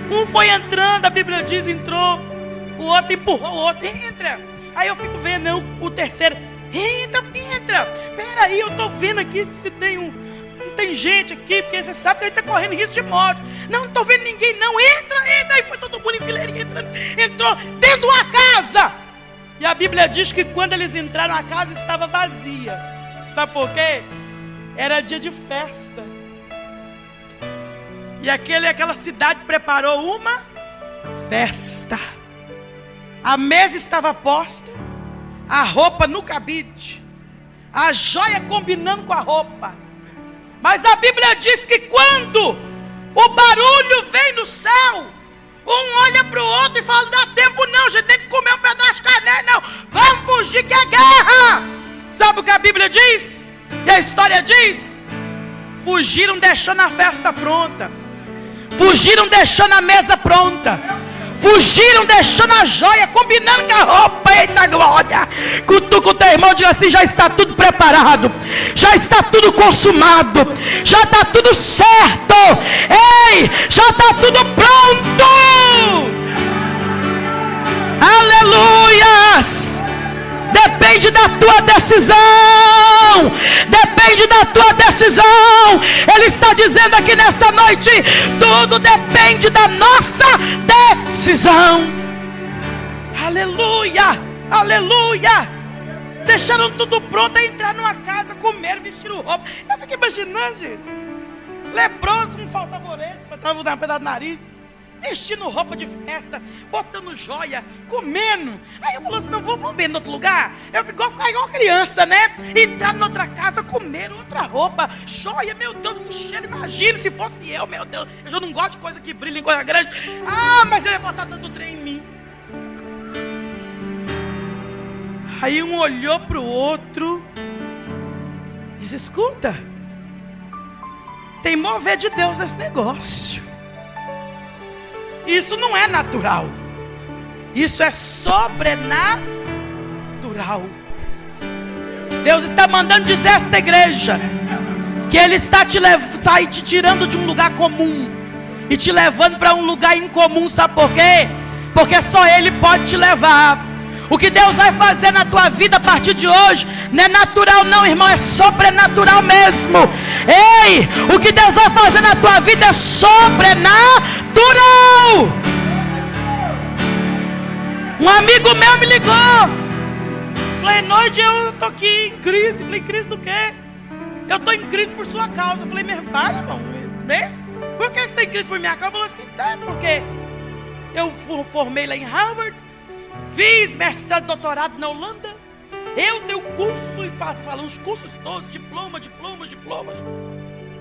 um foi entrando, a Bíblia diz, entrou, o outro empurrou o outro, entra. Aí eu fico vendo, não, o terceiro, entra. Peraí, eu tô vendo aqui se tem gente aqui, porque você sabe que a gente está correndo risco de morte. Não estou vendo ninguém não, entra. Aí foi todo mundo em fileirinha, entrou dentro de uma casa. E a Bíblia diz que quando eles entraram, a casa estava vazia. Sabe por quê? Era dia de festa. E aquela cidade preparou uma festa. A mesa estava posta, a roupa no cabide, a joia combinando com a roupa. Mas a Bíblia diz que quando o barulho vem no céu, um olha para o outro e fala: não dá tempo não, gente, tem que comer um pedaço de carne, não. Vamos fugir que é guerra. Sabe o que a Bíblia diz? E a história diz: fugiram deixando a festa pronta. Fugiram deixando a mesa pronta. Fugiram deixando a joia combinando com a roupa. Eita glória. Cutuca o teu irmão e diga assim: já está tudo preparado, já está tudo consumado, já está tudo certo. Ei, já está tudo pronto. Aleluias. Depende da tua decisão. Depende da tua decisão. Ele está dizendo aqui nessa noite: tudo depende da nossa decisão. Aleluia, aleluia. Deixaram tudo pronto, entrar numa casa, comeram, vestiram roupa. Eu fiquei imaginando, gente, leproso, não faltava orelha, faltava um pedaço do nariz, vestindo roupa de festa, botando joia, comendo. Aí eu falei assim: não, vamos ver em outro lugar. Eu fico igual criança, né? Entrar em outra casa, comer outra roupa, joia, meu Deus, que cheiro. Imagina se fosse eu, meu Deus. Eu já não gosto de coisa que brilha em coisa grande. Mas eu ia botar tanto trem em mim. Aí um olhou para o outro e disse: escuta, tem mover de Deus nesse negócio. Isso não é natural, isso é sobrenatural. Deus está mandando dizer a esta igreja que Ele está te tirando de um lugar comum e te levando para um lugar incomum. Sabe por quê? Porque só Ele pode te levar. O que Deus vai fazer na tua vida a partir de hoje não é natural não, irmão, é sobrenatural mesmo. Ei, o que Deus vai fazer na tua vida é sobrenatural. Um amigo meu me ligou. Falei: noite, eu tô aqui em crise. Falei: crise do quê? Eu tô em crise por sua causa. Falei: meu, para, irmão, né? Por que você tem crise por minha causa? Falou assim: porque eu formei lá em Harvard, fiz mestrado e doutorado na Holanda. Eu dei o curso e falo os cursos todos, diplomas.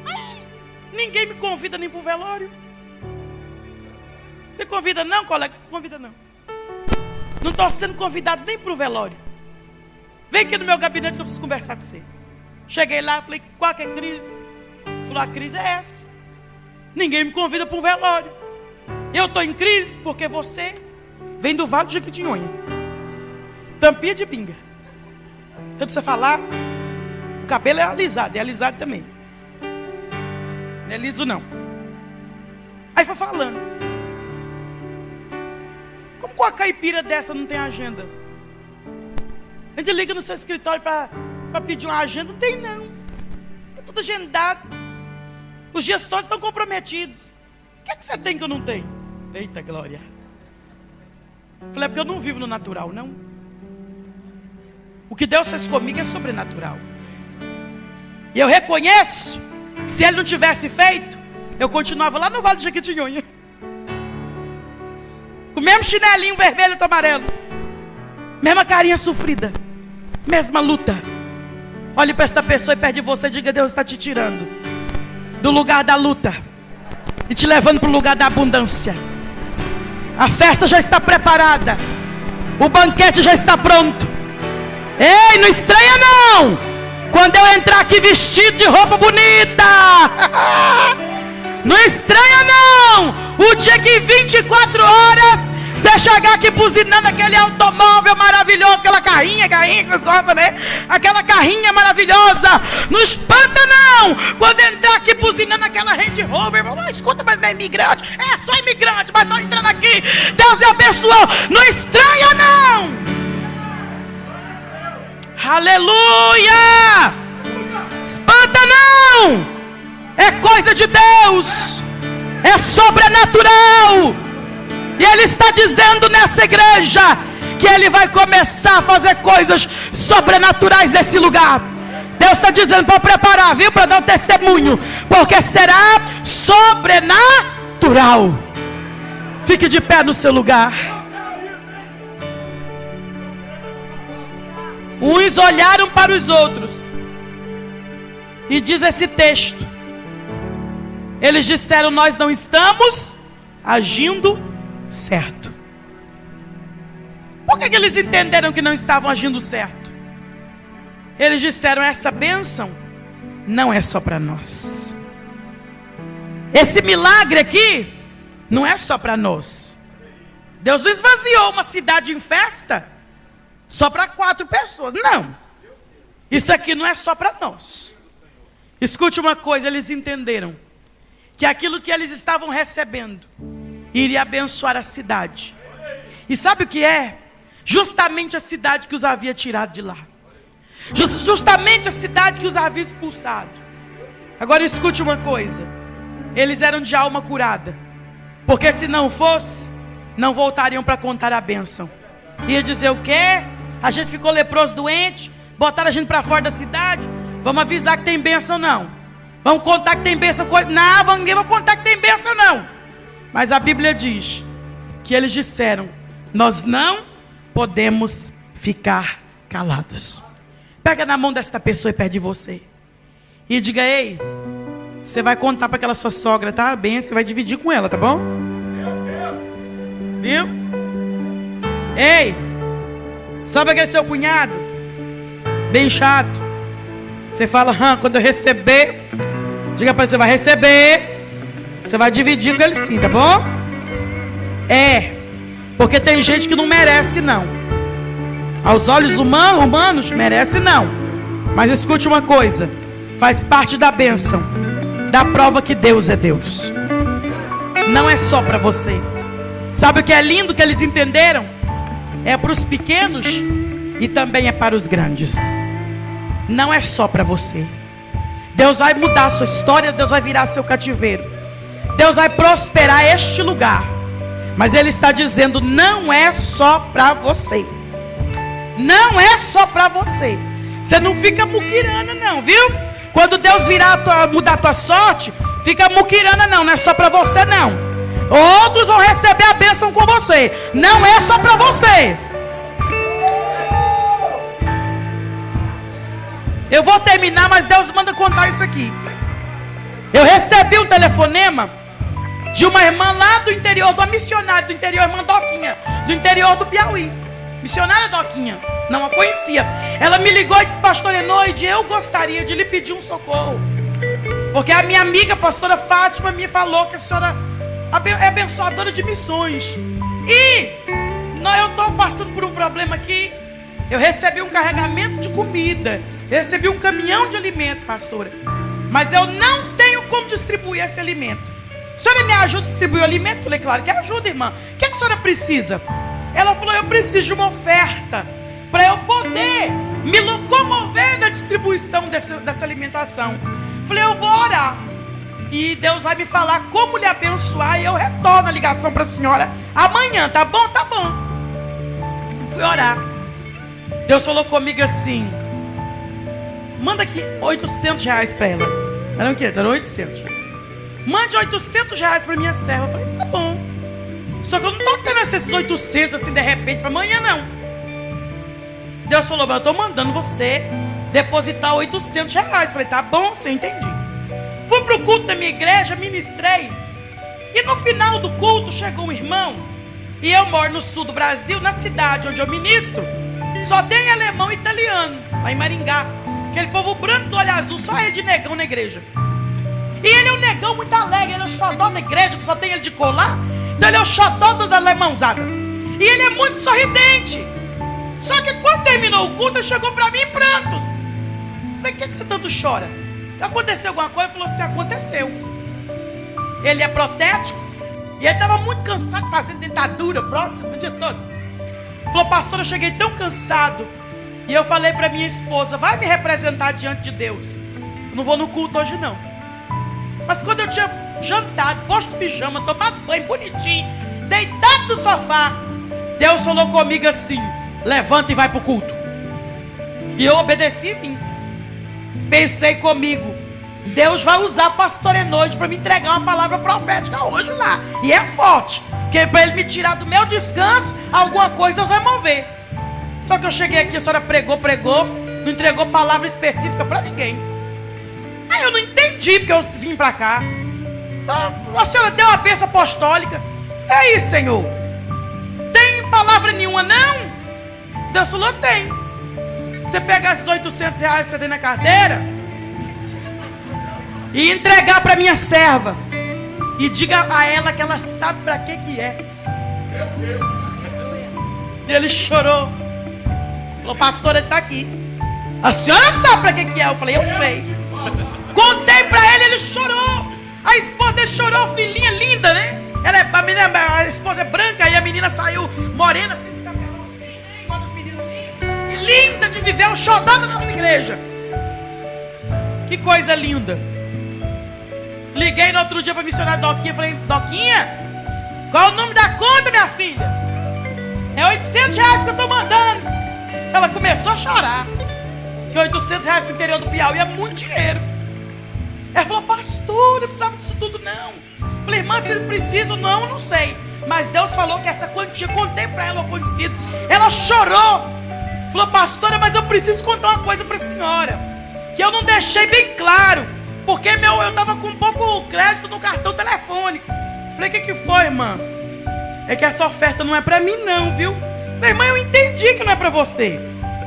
Aí, ninguém me convida nem para o velório. Me convida não, colega? Me convida não. Não estou sendo convidado nem para o velório. Vem aqui no meu gabinete que eu preciso conversar com você. Cheguei lá, falei: qual que é a crise? Falou: a crise é essa. Ninguém me convida para um velório. Eu estou em crise porque você vem do Vale do Jequitinhonha, tampinha de pinga. Você precisa falar. O cabelo é alisado também. Não é liso não. Aí foi falando. Como com a caipira dessa não tem agenda? A gente liga no seu escritório para pedir uma agenda. Não tem não. Está tudo agendado. Os gestores estão comprometidos. O que é que você tem que eu não tenho? Eita glória. Eu falei, é porque eu não vivo no natural, não. O que Deus fez comigo é sobrenatural. E eu reconheço que se Ele não tivesse feito, eu continuava lá no Vale de Jequitinhonha, com o mesmo chinelinho vermelho e amarelo, mesma carinha sofrida, mesma luta. Olhe para esta pessoa e perto de você, diga: Deus está te tirando do lugar da luta e te levando para o lugar da abundância. A festa já está preparada, o banquete já está pronto. Ei, não estranha não, quando eu entrar aqui vestido de roupa bonita. Não estranha não, o dia que 24 horas você chegar aqui buzinando aquele automóvel maravilhoso, aquela carrinha que vocês gostam, né? Aquela carrinha maravilhosa. Não espanta não, quando entrar aqui buzinando aquela Range Rover. Escuta, mas não é imigrante. É só imigrante, mas estou entrando aqui. Deus me abençoou. Não estranha não. Aleluia. Espanta não. É coisa de Deus. É sobrenatural. E Ele está dizendo nessa igreja que Ele vai começar a fazer coisas sobrenaturais nesse lugar. Deus está dizendo para preparar, viu? Para dar um testemunho, porque será sobrenatural. Fique de pé no seu lugar. Uns olharam para os outros, e diz esse texto, eles disseram: nós não estamos agindo certo. Por que eles entenderam que não estavam agindo certo? Eles disseram: essa bênção não é só para nós. Esse milagre aqui não é só para nós. Deus não esvaziou uma cidade em festa só para 4 pessoas. Não. Isso aqui não é só para nós. Escute uma coisa, eles entenderam que aquilo que eles estavam recebendo iria abençoar a cidade. E sabe o que é? Justamente a cidade que os havia tirado de lá. Justamente a cidade que os havia expulsado. Agora escute uma coisa, eles eram de alma curada, porque se não fosse, não voltariam para contar a bênção. Ia dizer o quê? A gente ficou leproso, doente, botaram a gente para fora da cidade. Vamos avisar que tem bênção não. Vamos contar que tem bênção. Não, ninguém vai contar que tem bênção não. Mas a Bíblia diz que eles disseram: nós não podemos ficar calados. Pega na mão desta pessoa e perto de você e diga: ei, você vai contar para aquela sua sogra, tá? Bem, você vai dividir com ela, tá bom? Viu? Ei, sabe aquele seu cunhado? Bem chato. Você fala: quando eu receber, diga para ele: você vai receber, você vai dividir com ele sim, tá bom? Porque tem gente que não merece não. Aos olhos humanos, merece não. Mas escute uma coisa, faz parte da bênção, da prova que Deus é Deus. Não é só para você. Sabe o que é lindo que eles entenderam? É para os pequenos e também é para os grandes. Não é só para você. Deus vai mudar a sua história, Deus vai virar seu cativeiro, Deus vai prosperar este lugar. Mas Ele está dizendo: não é só para você. Não é só para você. Você não fica muquirana não, viu? Quando Deus mudar a tua sorte, fica muquirana não. Não é só para você não. Outros vão receber a bênção com você. Não é só para você. Eu vou terminar, mas Deus manda contar isso aqui. Eu recebi um telefonema de uma irmã lá do interior, de uma missionária do interior, irmã Doquinha, do interior do Piauí. Missionária Doquinha, não a conhecia. Ela me ligou e disse: pastor Enoide, eu gostaria de lhe pedir um socorro, porque a minha amiga, pastora Fátima, me falou que a senhora é abençoadora de missões. E eu estou passando por um problema aqui. Eu recebi um carregamento de comida, eu recebi um caminhão de alimento, pastora, mas eu não tenho como distribuir esse alimento. A senhora me ajuda a distribuir o alimento? Eu falei: claro que ajuda, irmã. O que a senhora precisa? Ela falou: eu preciso de uma oferta para eu poder poder me locomover da distribuição dessa alimentação. Falei, eu vou orar. E Deus vai me falar como lhe abençoar. E eu retorno a ligação para a senhora amanhã, tá bom? Tá bom. Fui orar. Deus falou comigo assim: manda aqui R$800 para ela. Eram o quê? Eram 800. Mande R$800 para minha serva. Eu falei, tá bom. Só que eu não estou tendo esses 800 assim de repente para amanhã, não. Deus falou, mas eu estou mandando você depositar R$800. Eu falei, tá bom, você entendi. Fui para o culto da minha igreja, ministrei. E no final do culto chegou um irmão. E eu moro no sul do Brasil, na cidade onde eu ministro. Só tem alemão e italiano, lá em Maringá. Aquele povo branco do olho azul, só ele de negão na igreja. E ele é um negão muito alegre, ele é o xodó da igreja, que só tem ele de colar. Então ele é o xodó da alemãozada. E ele é muito sorridente. Só que quando terminou o culto, ele chegou para mim em prantos. Falei, o que você tanto chora? Aconteceu alguma coisa? Ele falou assim, aconteceu. Ele é protético. E ele estava muito cansado, fazendo dentadura, prótese, o dia todo. Falou, pastor, eu cheguei tão cansado. E eu falei para minha esposa, vai me representar diante de Deus. Eu não vou no culto hoje não. Mas quando eu tinha jantado, posto pijama, tomado banho bonitinho, deitado no sofá, Deus falou comigo assim, levanta e vai para o culto. E eu obedeci e vim. Pensei comigo, Deus vai usar a pastora Enoide para me entregar uma palavra profética hoje lá. E é forte, porque para ele me tirar do meu descanso, alguma coisa Deus vai mover. Só que eu cheguei aqui, a senhora pregou, não entregou palavra específica para ninguém. Aí eu não entendi porque eu vim para cá. A senhora deu uma bênção apostólica. É isso, Senhor. Tem palavra nenhuma, não? Deus falou, tem. Você pegar esses R$800 que você tem na carteira e entregar para minha serva e diga a ela que ela sabe para que é. Meu Deus. E ele chorou. Falou, pastora, está aqui. A senhora sabe para que é? Eu falei, eu sei. Contei para ele, ele chorou. A esposa dele chorou, filhinha linda, né? A esposa é branca e a menina saiu morena, assim, de cabelão assim, né? Igual dos meninos lindos. E linda de viver o xodó da nossa igreja. Que coisa linda. Liguei no outro dia para a missionária Doquinha. Falei, Doquinha, qual é o nome da conta, minha filha? É R$800 que eu estou mandando. Ela começou a chorar. Que R$800 para o interior do Piauí é muito dinheiro. Ela falou, pastor, eu não precisava disso tudo não. Falei, irmã, se precisa ou não, eu não sei. Mas Deus falou que essa quantia, contei para ela o acontecido. Ela chorou. Falou, pastora, mas eu preciso contar uma coisa para a senhora. Que eu não deixei bem claro. Porque eu estava com pouco crédito no cartão telefônico. Falei, o que foi, irmã? É que essa oferta não é para mim não, viu? Falei, irmã, eu entendi que não é para você.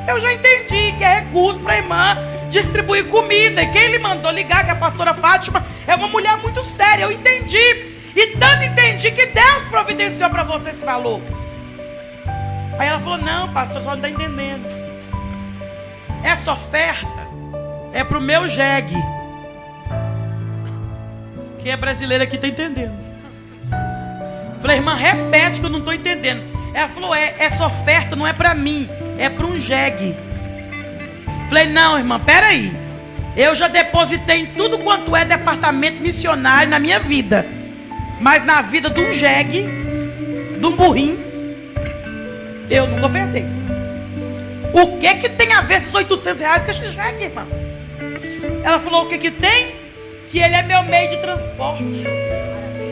Eu já entendi que é recurso para a irmã distribuir comida. E quem lhe mandou ligar, que a pastora Fátima é uma mulher muito séria. Eu entendi. E tanto entendi que Deus providenciou para você esse valor. Aí ela falou, não, pastor, só não está entendendo. Essa oferta é para o meu jegue. Quem é brasileiro aqui está entendendo. Falei, irmã, repete que eu não estou entendendo. Ela falou, essa oferta não é para mim, é para um jegue. Falei, não, irmã, peraí. Eu já depositei em tudo quanto é departamento missionário na minha vida. Mas na vida de um jegue, de um burrinho, eu nunca ofertei. O que tem a ver esses R$800 com esse jegue, irmã? Ela falou, o que tem? Que ele é meu meio de transporte.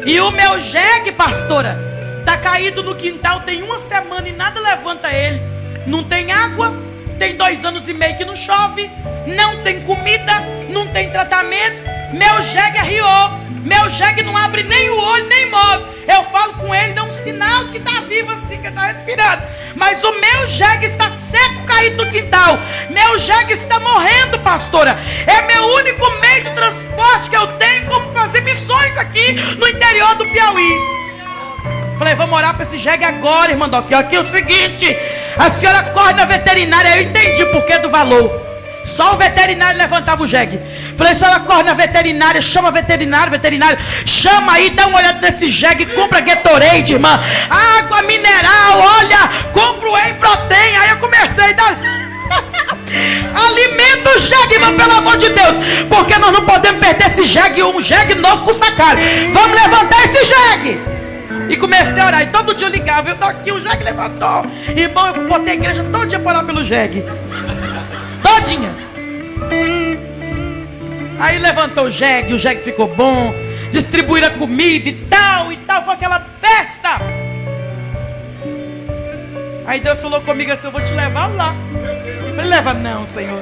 E o meu jegue, pastora, está caído no quintal tem uma semana e nada levanta ele. Não tem água, tem 2 anos e meio que não chove, não tem comida, não tem tratamento. Meu jegue arriou. Meu jegue não abre nem o olho, nem move. Eu falo com ele, dá um sinal que está vivo assim, que está respirando. Mas o meu jegue está seco, caído no quintal. Meu jegue está morrendo, pastora. É meu único meio de transporte que eu tenho como fazer missões aqui no interior do Piauí. Falei, vamos orar para esse jegue agora, irmã Doquinha. Aqui é o seguinte, a senhora corre na veterinária. Eu entendi o porquê do valor. Só o veterinário levantava o jegue. Falei, se ela corre na veterinária, chama veterinário, chama aí, dá uma olhada nesse jegue, compra Gatorade, irmã, água mineral, olha, compra o Whey Protein. Aí eu comecei a dar Alimenta o jegue, irmão, pelo amor de Deus. Porque nós não podemos perder esse jegue. Um jegue novo custa caro. Vamos levantar esse jegue. E comecei a orar. E todo dia eu ligava. Eu tô aqui, o jegue levantou. Irmão, eu botei a igreja todo dia para orar pelo jegue. Todinha. Aí levantou o jegue ficou bom. Distribuíram a comida e tal. Foi aquela festa. Aí Deus falou comigo assim: eu vou te levar lá. Eu falei: leva não, Senhor.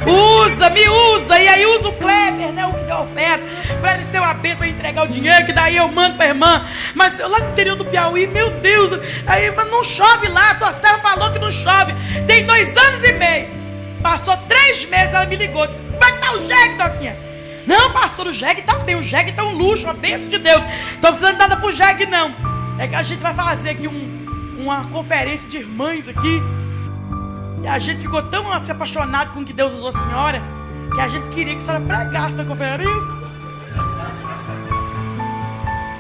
Me usa. E aí usa o Kleber, né, o que deu oferta, para ele ser uma bênção, para entregar o dinheiro, que daí eu mando para a irmã. Mas lá no interior do Piauí, meu Deus, aí mas não chove lá, a tua serva falou que não chove. Tem 2 anos e meio. Passou 3 meses, ela me ligou, disse: como é que tá o jegue, Doquinha? Não, pastor, o jegue tá bem, o jegue tá um luxo, uma bênção de Deus. Não tô precisando de nada pro jegue, não. É que a gente vai fazer aqui uma conferência de irmãs aqui. E a gente ficou tão assim, apaixonado com o que Deus usou a senhora, que a gente queria que a senhora pregasse na conferência.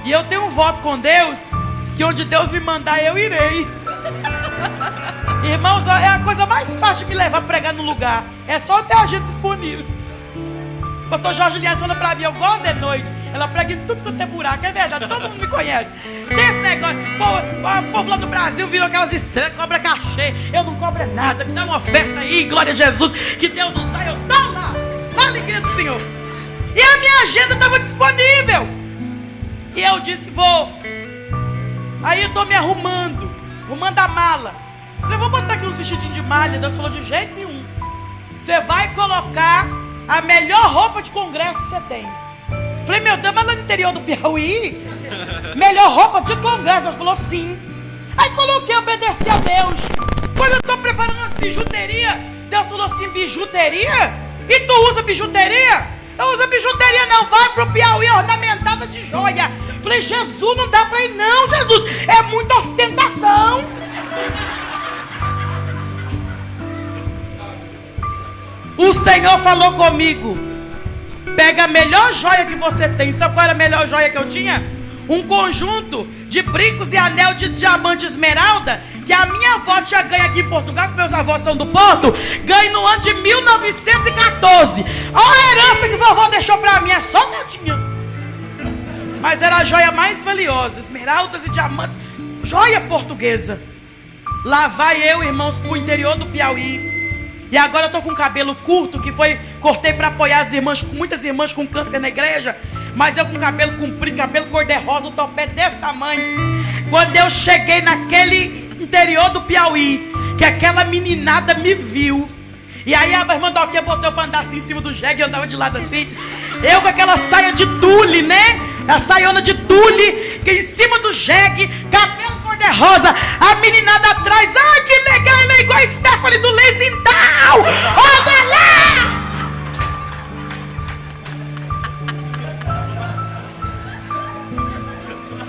E eu tenho um voto com Deus, que onde Deus me mandar eu irei. Irmãos, é a coisa mais fácil de me levar a pregar no lugar. É só ter a gente disponível. Pastor Jorge Lias falou pra mim: eu gosto de noite. Ela prega em tudo quanto é buraco. É verdade, todo mundo me conhece. Tem esse negócio. O povo lá do Brasil virou aquelas estranhas, cobra cachê. Eu não cobro nada. Me dá uma oferta aí, glória a Jesus. Que Deus usar, eu tô lá. Na alegria do Senhor. E a minha agenda estava disponível. E eu disse: vou. Aí eu tô me arrumando a mala. Falei: vou botar aqui uns vestidinhos de malha. Deus falou: de jeito nenhum. Você vai colocar a melhor roupa de congresso que você tem. Falei: meu Deus, mas lá no interior do Piauí, melhor roupa de congresso. Deus falou: sim. Aí coloquei, obedeci a Deus. Quando eu estou preparando as bijuterias, Deus falou assim: bijuteria? E tu usa bijuteria? Eu uso bijuteria não, vai pro Piauí ornamentada de joia. Falei: Jesus, não dá para ir não, Jesus, é muita ostentação. O Senhor falou comigo: pega a melhor joia que você tem. Sabe qual era a melhor joia que eu tinha? Um conjunto de brincos e anel de diamante esmeralda, que a minha avó tinha ganho aqui em Portugal, que meus avós são do Porto. Ganho no ano de 1914. Olha a herança que a vovó deixou pra mim, é só que eu tinha. Mas era a joia mais valiosa, esmeraldas e diamantes, joia portuguesa. Lá vai eu, irmãos, pro interior do Piauí. E agora eu tô com o cabelo curto, que cortei para apoiar as irmãs, muitas irmãs com câncer na igreja. Mas eu com cabelo comprido, cabelo cor-de-rosa, um topete desse tamanho. Quando eu cheguei naquele interior do Piauí, que aquela meninada me viu. E aí a irmã Doquinha botou para andar assim em cima do jegue, eu andava de lado assim. Eu com aquela saia de tule, né? A saiona de tule, que em cima do jegue, cabelo cor-de-rosa, a meninada atrás. Ai, que legal, ela é igual a Stephanie do Lezintal. Olha lá!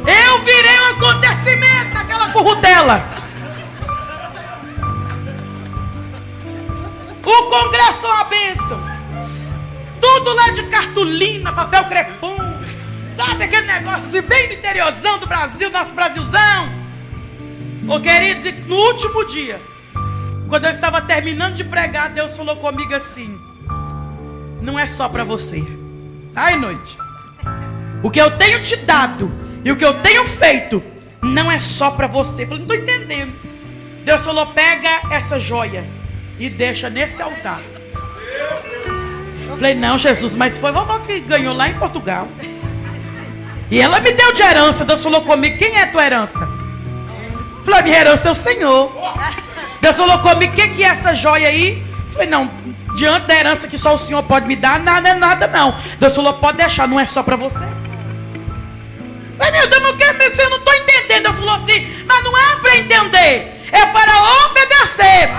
Eu virei um acontecimento naquela currutela. O congresso é uma bênção. Tudo lá de cartolina, papel crepom. Sabe aquele negócio assim, bem do interiorzão do Brasil, nosso Brasilzão? Ô queridos, e no último dia, quando eu estava terminando de pregar, Deus falou comigo assim: não é só para você. Ai, noite. O que eu tenho te dado e o que eu tenho feito não é só para você. Eu falei: não estou entendendo. Deus falou: pega essa joia e deixa nesse altar. Eu falei: não, Jesus, mas foi a vovó que ganhou lá em Portugal. E ela me deu de herança. Deus falou comigo: quem é a tua herança? Eu falei: minha herança é o Senhor. Deus falou comigo: o que é essa joia aí? Eu falei: não, diante da herança que só o Senhor pode me dar, nada é nada não. Deus falou: pode deixar, não é só para você. Eu falei: meu Deus, não quero, eu não estou entendendo. Deus falou assim: mas não é para entender, é para obedecer.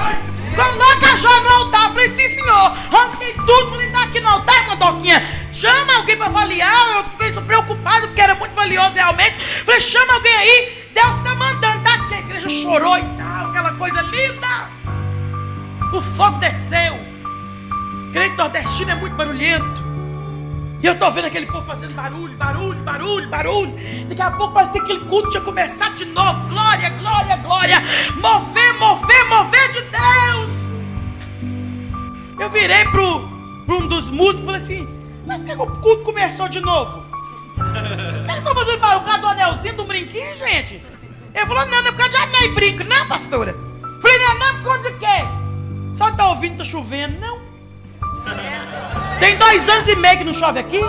Coloca a joia no altar. Eu falei: sim, Senhor. Arranquei tudo. Falei: tá aqui no altar, irmã Doquinha. Chama alguém para avaliar. Eu fiquei preocupado porque era muito valioso realmente. Falei: chama alguém aí. Deus está mandando. Tá aqui. A igreja chorou e tal. Aquela coisa linda. O fogo desceu. Crente nordestino é muito barulhento. E eu estou vendo aquele povo fazendo barulho. Daqui a pouco parecia que aquele culto tinha começado de novo. Glória, glória, glória. Mover de Deus. Eu virei para um dos músicos e falei assim: mas por que o culto começou de novo? Eles estão fazendo barulho por causa do anelzinho, do brinquinho, gente? Ele falou: não é por causa de anel e brinco, não, pastora. Eu falei: não, por causa de quê? Só tá ouvindo, tá chovendo, não? Tem 2 anos e meio que não chove aqui.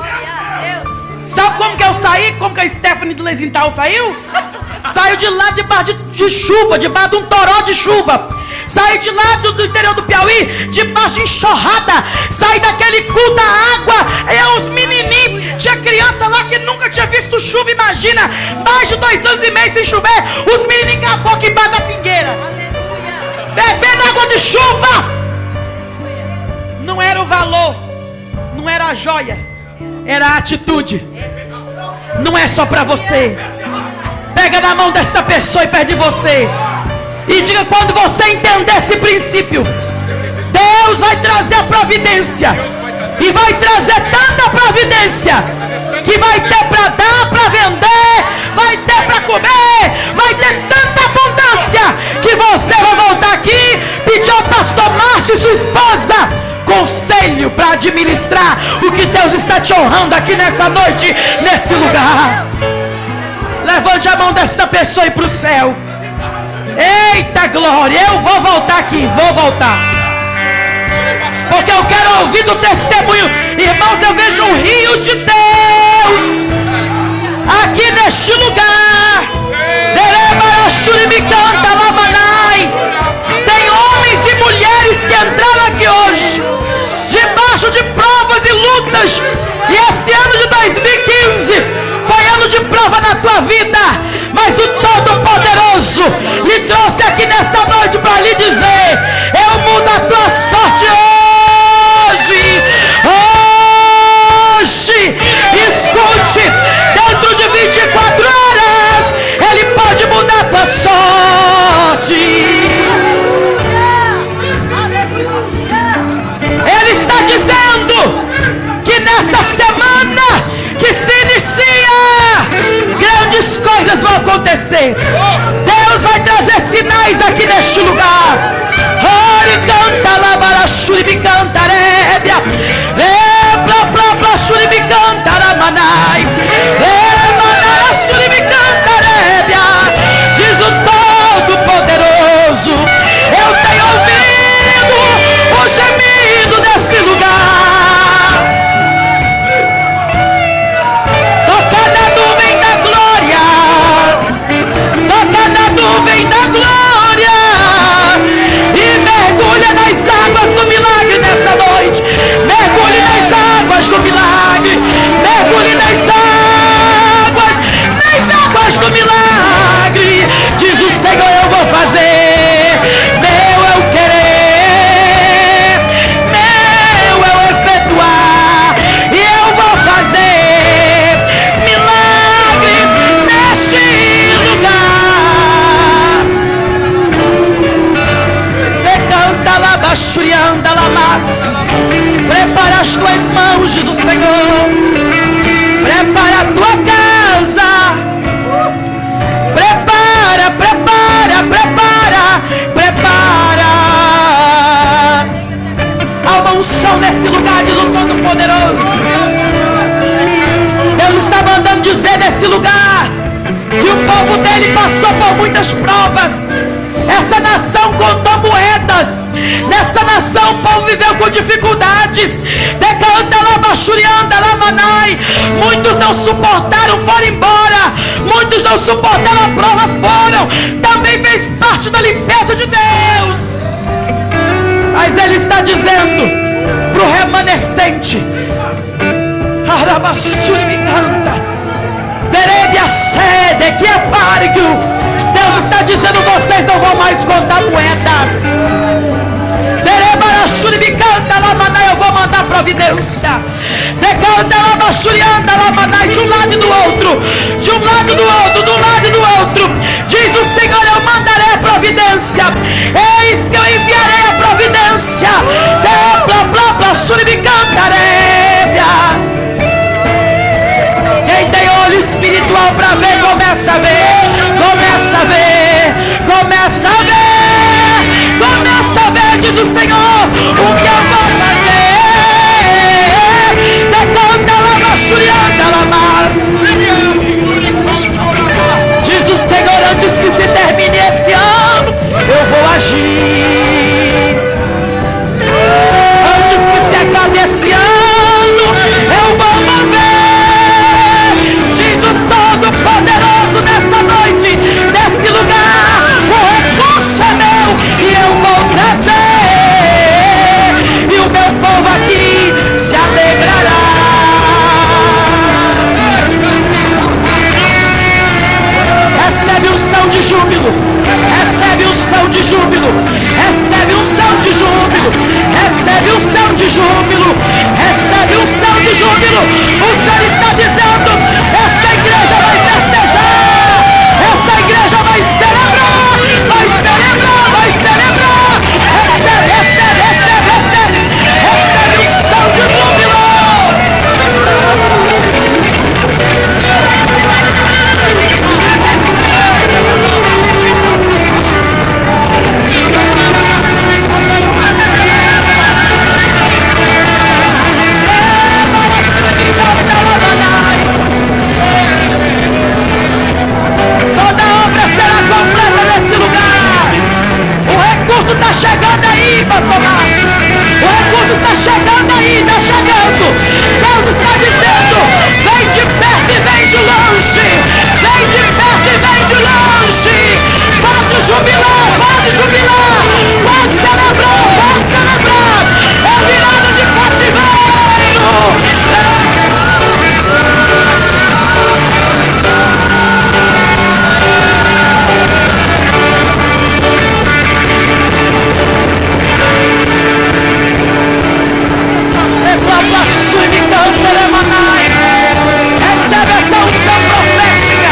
Sabe como que eu saí? Como que a Stephanie do Lesintal saiu? Saiu de lá debaixo de chuva, debaixo de um toró de chuva. Saí de lá do interior do Piauí, debaixo de enxurrada. Saí daquele cu da água. E os menininhos, tinha criança lá que nunca tinha visto chuva. Imagina, mais de 2 anos e meio sem chover. Os menininhos com a boca embaixo da pingueira, bebendo água de chuva. Não era o valor, não era a joia, era a atitude. Não é só para você. Pega na mão desta pessoa e perto de você e diga: quando você entender esse princípio, Deus vai trazer a providência. E vai trazer tanta providência que vai ter para dar, para vender, vai ter para comer, vai ter tanta abundância que você vai voltar aqui, pedir ao pastor Márcio e sua esposa conselho para administrar o que Deus está te honrando aqui nessa noite, nesse lugar. Levante a mão desta pessoa e para o céu. Eita glória, eu vou voltar aqui, vou voltar, porque eu quero ouvir do testemunho. Irmãos, eu vejo um rio de Deus aqui neste lugar. Tem homens e mulheres que entraram aqui hoje debaixo de provas e lutas. E esse ano de 2015 foi ano de prova na tua vida, mas o Todo-Poderoso lhe trouxe aqui nessa noite para lhe dizer: eu mudo a tua sorte hoje. Hoje, escute, dentro de 24 horas Ele pode mudar a tua sorte. Ele está dizendo que nesta semana que se inicia, grandes coisas vão acontecer. Deus vai trazer sinais aqui neste lugar. Ore canta lá para churibi cantarébia. Churibi cantaramanai. Manara churibi cantarébia. Diz o Todo-Poderoso: eu tenho ouvido o gemido desse lugar. Toca na nuvem da glória, toca na nuvem da glória e mergulha nas águas do milagre nessa noite. Mergulhe nas águas do milagre, mergulhe nas águas do milagre. Diz o Senhor: eu vou fazer, meu é o querer, meu é o efetuar, e eu vou fazer milagres neste lugar. Canta lá, baixurianda lá, mas prepara as tuas mãos, diz o Senhor. Prepara a tua casa. Prepara, prepara, prepara, prepara. Há uma unção nesse lugar, diz o Todo-Poderoso. Deus está mandando dizer nesse lugar que o povo dele passou por muitas provas. Essa nação contou moedas. Nessa nação o povo viveu com dificuldades. Decanta lá, baixurianda lá, manai. Muitos não suportaram, foram embora. Muitos não suportaram a prova, foram. Também fez parte da limpeza de Deus. Mas Ele está dizendo para o remanescente: Arabassuri me canta. Berebe a sede que é fargo. Deus está dizendo: vocês não vão mais contar moedas. Eu vou mandar providência. De um lado e do outro, de um lado e do outro, do lado e do outro. Diz o Senhor: eu mandarei a providência. Eis que eu enviarei a providência. Quem tem olho espiritual para ver, começa a ver. Começa a ver, começa a ver, começa a ver, diz o Senhor: o que eu vou fazer. agir. Antes que se acabe esse ano, eu vou mover, diz o Todo-Poderoso nessa noite, nesse lugar. O recurso é meu e eu vou trazer, e o meu povo aqui se alegrará. Recebe unção de júbilo, recebe unção de júbilo, recebe unção de júbilo, recebe unção de júbilo, recebe unção de júbilo. O Senhor está dizendo: essa igreja vai festejar, essa igreja vai celebrar, vai celebrar, vai celebrar. Recebe, recebe, recebe, recebe, recebe unção de júbilo. Toda obra será completa nesse lugar. O recurso está chegando aí, pastor Márcio. O recurso está chegando aí, está chegando. Deus está dizendo: vem de perto e vem de longe. Vem de perto e vem de longe. Pode jubilar, pode jubilar. Pode celebrar, pode celebrar. É virada de cativeiro. Recebe essa unção profética.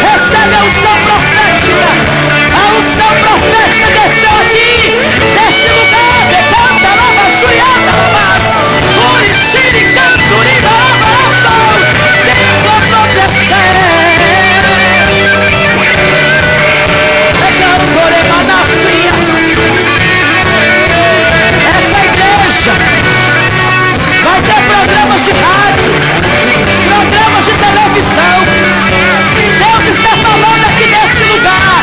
Recebe a unção profética. A unção profética desceu aqui, nesse lugar. Decanta, lava, chuiada, lava. Urixiri, canturina, lava. Templo protecer. Decantore, manafia. Essa igreja vai ter programas de rádio, programas de televisão. Deus está falando aqui nesse lugar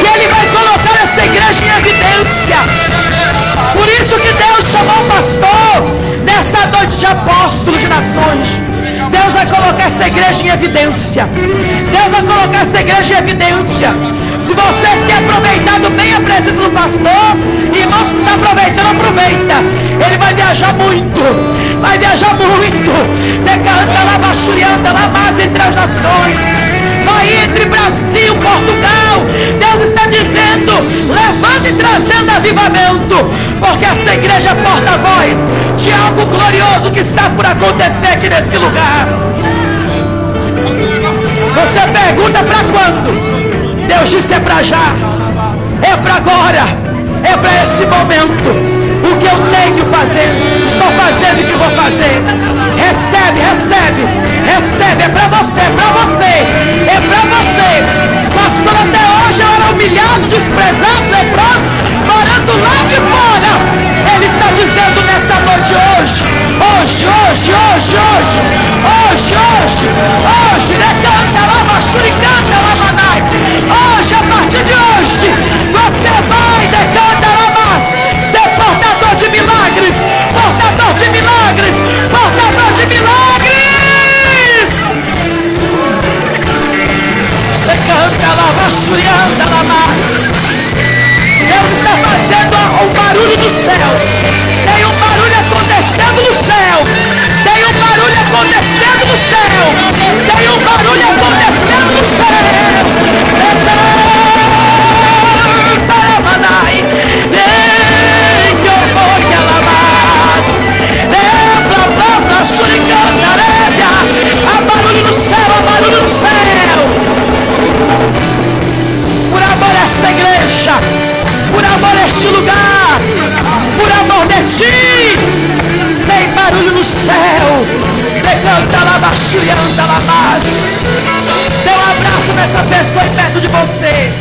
que Ele vai colocar essa igreja em evidência. Por isso que Deus chamou o pastor nessa noite de apóstolo de nações. Deus vai colocar essa igreja em evidência. Deus vai colocar essa igreja em evidência. Se vocês têm aproveitado bem a presença do pastor, irmãos que estão aproveitando, aproveita. Ele vai viajar muito. Vai viajar muito. Decanta lá, bachurianda lá, mas entre as nações. Vai entre Brasil, Portugal. Deus está dizendo: levando e trazendo avivamento, porque essa igreja é porta-voz de algo glorioso que está por acontecer aqui nesse lugar. Você pergunta: para quando? Deus disse: é para já, é para agora, é para esse momento. O que eu tenho que fazer, estou fazendo o que vou fazer. Recebe, recebe, recebe. É para você, é para você, é para você. Pastor, até hoje eu era humilhado, desprezado, leproso, morando lá de fora. Ele está dizendo nessa noite, hoje, hoje, hoje, hoje, hoje, hoje, hoje, hoje, recanta lá, machuricanta lá, manai. Hoje, a partir de hoje, você vai, decanta lá, mas ser portador de milagres, portador de milagres, portador de milagres. Decanta lá, machuricanta lá, mas Deus está fazendo um barulho no céu. Tem um barulho acontecendo no céu. Tem um barulho acontecendo no céu. Tem um barulho acontecendo no céu. Que eu vou que ela mais. Há barulho no céu, há barulho no céu. Por amor a esta igreja, por amor a este lugar, por amor de ti, tem barulho no céu. Decanta lá, baixurianda lá, mas dê um abraço nessa pessoa aí perto de você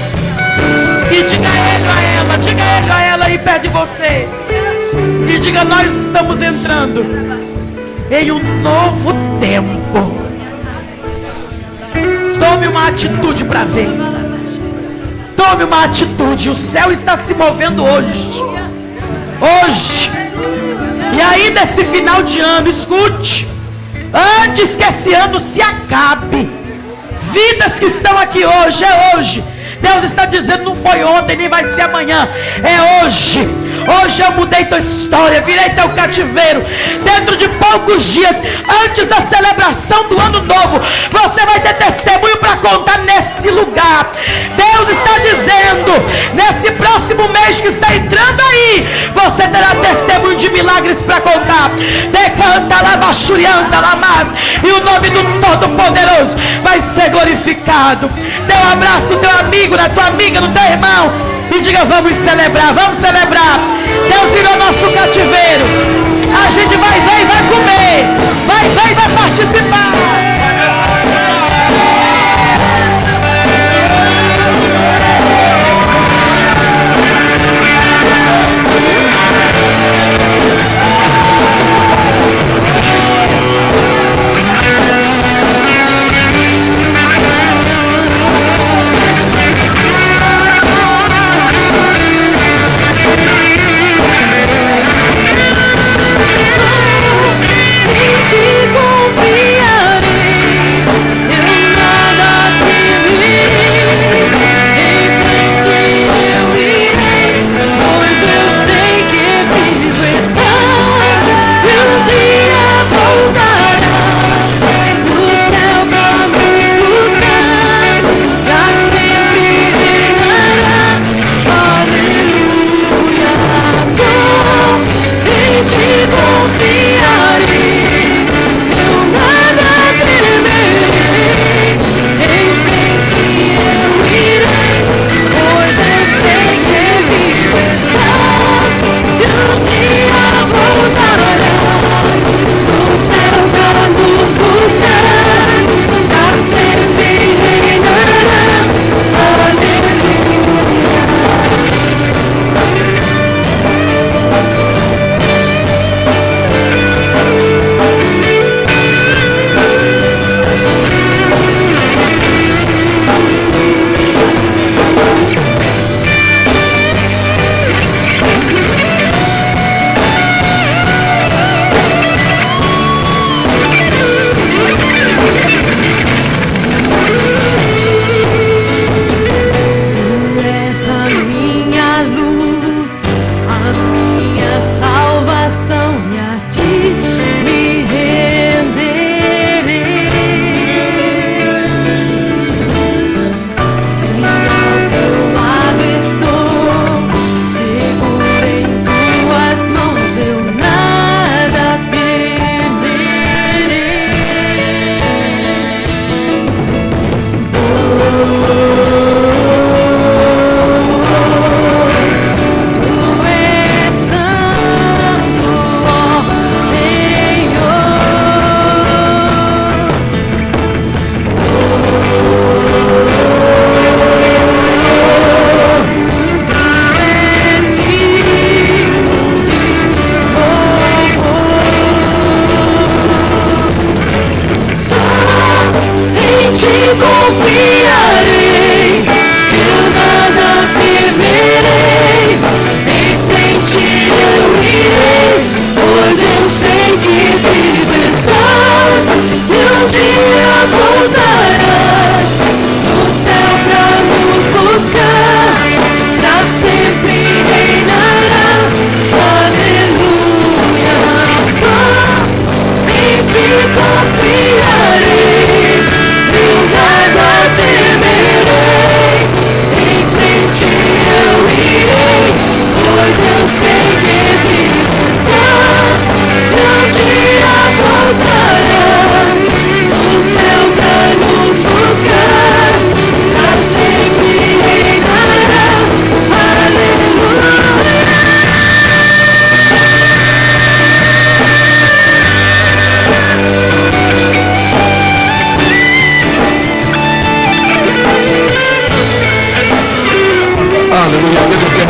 e diga a ele, a ela, diga ele a ela aí perto de você e diga: nós estamos entrando em um novo tempo. Tome uma atitude para ver. Tome uma atitude. O céu está se movendo hoje. Hoje. E ainda esse final de ano, escute. Antes que esse ano se acabe, vidas que estão aqui hoje, é hoje. Deus está dizendo, não foi ontem, nem vai ser amanhã, é hoje. Hoje eu mudei tua história, virei teu cativeiro. Dentro de poucos dias, antes da celebração do ano novo, você vai ter testemunho para contar nesse lugar. Deus está dizendo, nesse próximo mês que está entrando aí, você terá testemunho de milagres para contar. Decanta lá, bachurianda lá, mas e o nome do Todo-Poderoso vai ser glorificado. Dê um abraço no teu amigo, na tua amiga, no teu irmão, e diga, vamos celebrar, vamos celebrar. Deus virou nosso cativeiro. A gente vai ver e vai comer, vai ver e vai participar.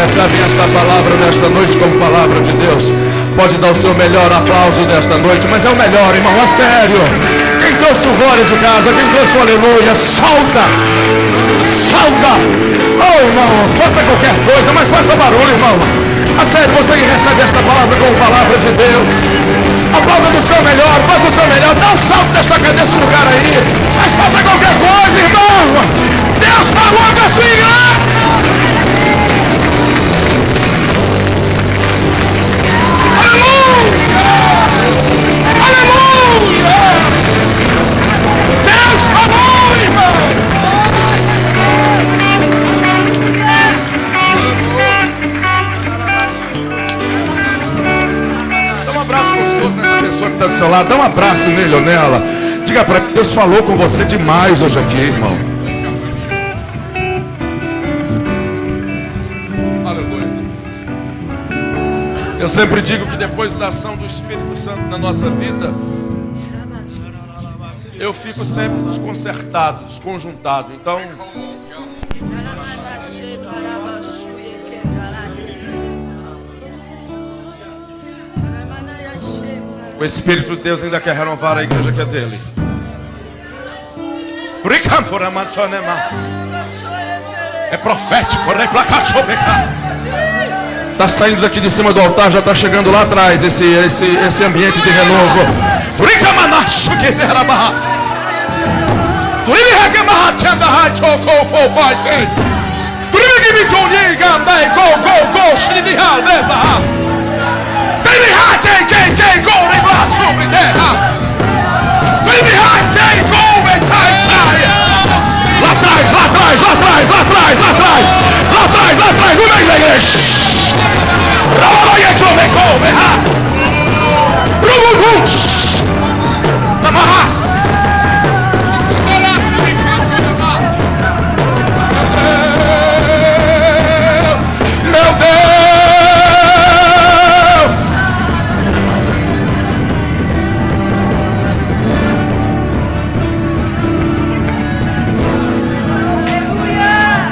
recebem esta palavra nesta noite como palavra de Deus, pode dar o seu melhor aplauso desta noite, mas é o melhor, irmão, a sério. Quem trouxe o glória de casa? Quem trouxe o aleluia? Solta! Solta! Oh, irmão, faça qualquer coisa, mas faça barulho, irmão. A sério, você que recebe esta palavra como palavra de Deus, aplauda do seu melhor, faça o seu melhor, dá um salto desse lugar aí, mas faça qualquer coisa, irmão. Deus falou com a sua igreja. Aleluia! Aleluia! Deus falou, irmão! Dá um abraço gostoso nessa pessoa que está do seu lado. Dá um abraço nele ou nela. Diga para ele, Deus falou com você demais hoje aqui, irmão. Aleluia. Eu sempre digo que depois da ação do Espírito Santo na nossa vida, eu fico sempre desconcertado, desconjuntado. Então, o Espírito de Deus ainda quer renovar a igreja que é dele. É profético. Está saindo daqui de cima do altar, já está chegando lá atrás esse ambiente de renovo. Lá atrás, lá atrás, lá atrás, lá atrás, lá atrás, lá atrás, lá atrás, o meio da igreja. Meu Deus!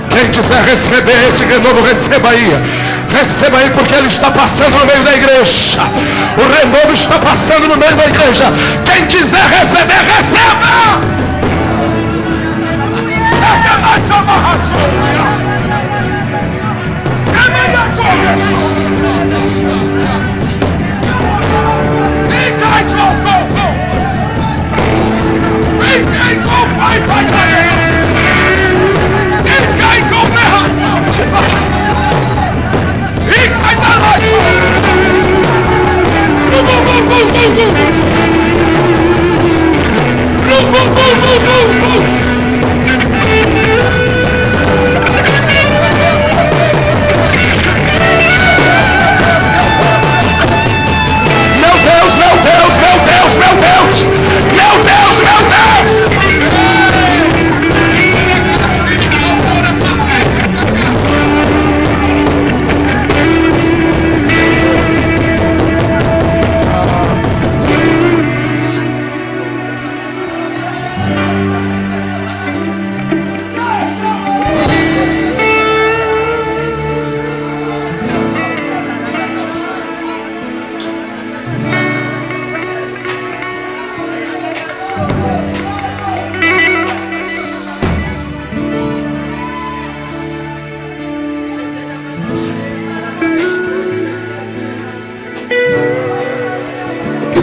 Quem quiser receber esse renovo, receba aí. Receba aí, porque ele está passando no meio da igreja. O renovo está passando no meio da igreja. Quem quiser receber, receba.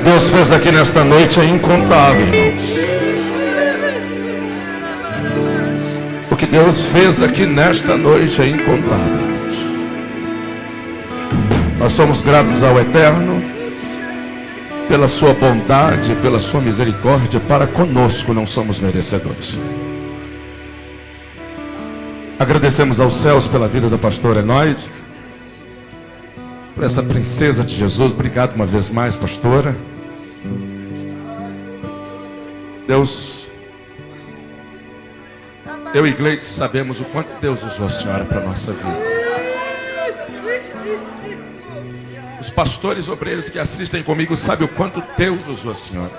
Deus fez aqui nesta noite é incontável, irmãos. O que Deus fez aqui nesta noite é incontável, irmãos. Nós somos gratos ao Eterno pela sua bondade, pela sua misericórdia para conosco, não somos merecedores. Agradecemos aos céus pela vida da pastora Enoide, por essa princesa de Jesus. Obrigado uma vez mais, pastora. Deus, eu e Gleice sabemos o quanto Deus usou a senhora para a nossa vida. Os pastores obreiros que assistem comigo sabem o quanto Deus usou a senhora.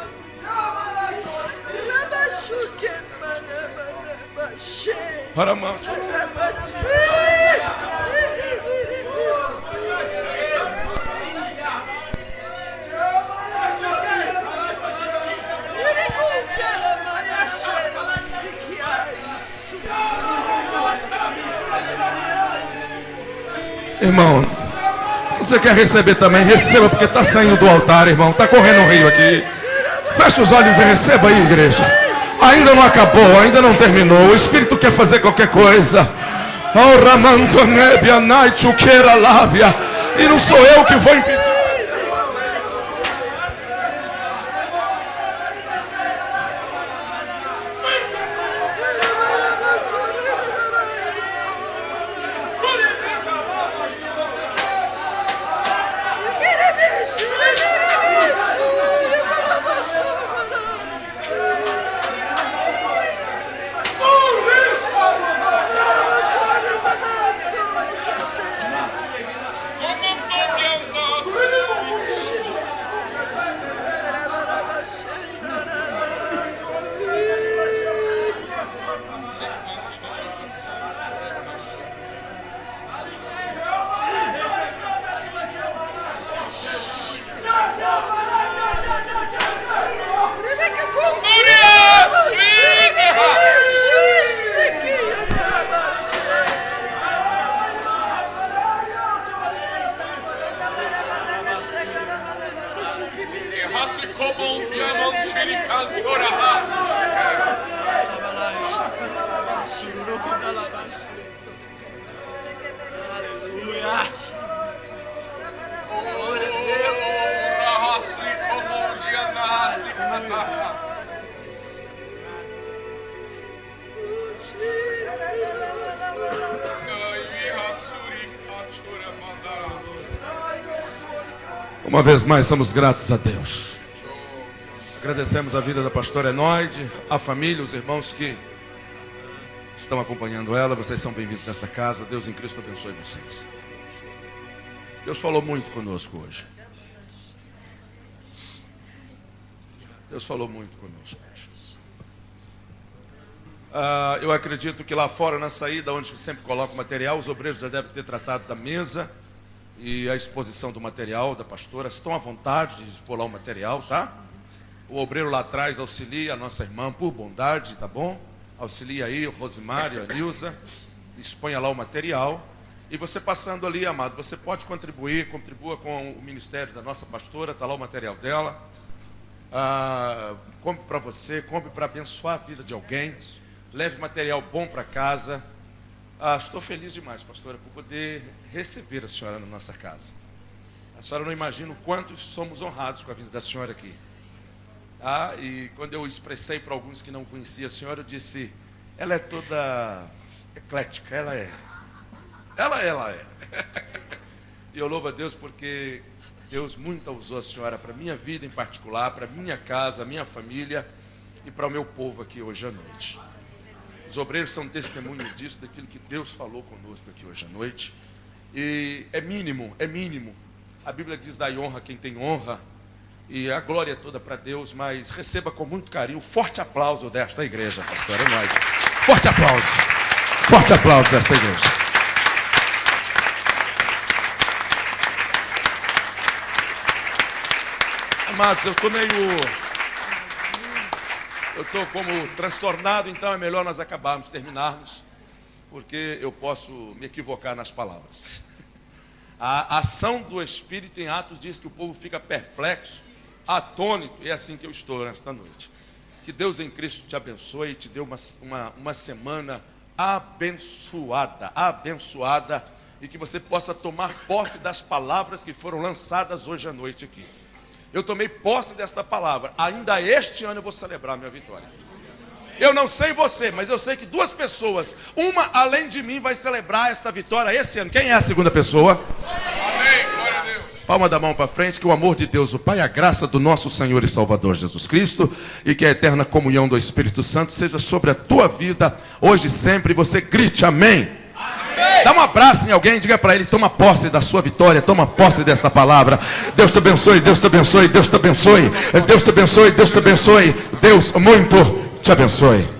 Para mancha. Irmão, se você quer receber também, receba, porque está saindo do altar, irmão. Está correndo um rio aqui. Feche os olhos e receba aí, igreja. Ainda não acabou, ainda não terminou. O Espírito quer fazer qualquer coisa. Oh, Ramanto Nebia, Night, Uqueira, Lávia. E não sou eu que vou impedir. Uma vez mais, somos gratos a Deus. Agradecemos a vida da pastora Enoide, a família, os irmãos que estão acompanhando ela. Vocês são bem-vindos nesta casa. Deus em Cristo abençoe vocês. Deus falou muito conosco hoje. Deus falou muito conosco hoje. Eu acredito que lá fora, na saída, onde sempre coloca o material, os obreiros já devem ter tratado da mesa e a exposição do material da pastora. Estão à vontade de expor lá o material, tá? O obreiro lá atrás auxilia a nossa irmã por bondade, tá bom? Auxilia aí o Rosimário, a Nilza, exponha lá o material. E você passando ali, amado, você pode contribuir, contribua com o ministério da nossa pastora, tá lá o material dela. Compre para você, compre para abençoar a vida de alguém. Leve material bom para casa. Estou feliz demais, pastora, por poder receber a senhora na nossa casa. A senhora não imagina o quanto somos honrados com a vida da senhora aqui. E quando eu expressei para alguns que não conheciam a senhora, eu disse, ela é toda eclética, ela é. E eu louvo a Deus porque Deus muito usou a senhora para a minha vida em particular, para a minha casa, a minha família e para o meu povo aqui hoje à noite. Os obreiros são testemunho disso, daquilo que Deus falou conosco aqui hoje à noite. E é mínimo. A Bíblia diz, dai honra a quem tem honra. E a glória é toda para Deus, mas receba com muito carinho, forte aplauso desta igreja, pastora Enoide. Forte aplauso desta igreja. Amados, eu estou como transtornado, então é melhor nós terminarmos, porque eu posso me equivocar nas palavras. A ação do Espírito em Atos diz que o povo fica perplexo, atônito, e é assim que eu estou nesta noite. Que Deus em Cristo te abençoe e te dê uma semana abençoada, e que você possa tomar posse das palavras que foram lançadas hoje à noite aqui. Eu tomei posse desta palavra. Ainda este ano eu vou celebrar a minha vitória. Eu não sei você, mas eu sei que 2 pessoas, uma além de mim, vai celebrar esta vitória esse ano. Quem é a segunda pessoa? Amém, glória a Deus. Palma da mão para frente, que o amor de Deus, o Pai, a graça do nosso Senhor e Salvador Jesus Cristo e que a eterna comunhão do Espírito Santo seja sobre a tua vida, hoje e sempre. Você grite amém. Dá um abraço em alguém, diga para ele, toma posse da sua vitória, toma posse desta palavra. Deus te abençoe, Deus te abençoe, Deus te abençoe, Deus te abençoe, Deus te abençoe, Deus muito te abençoe.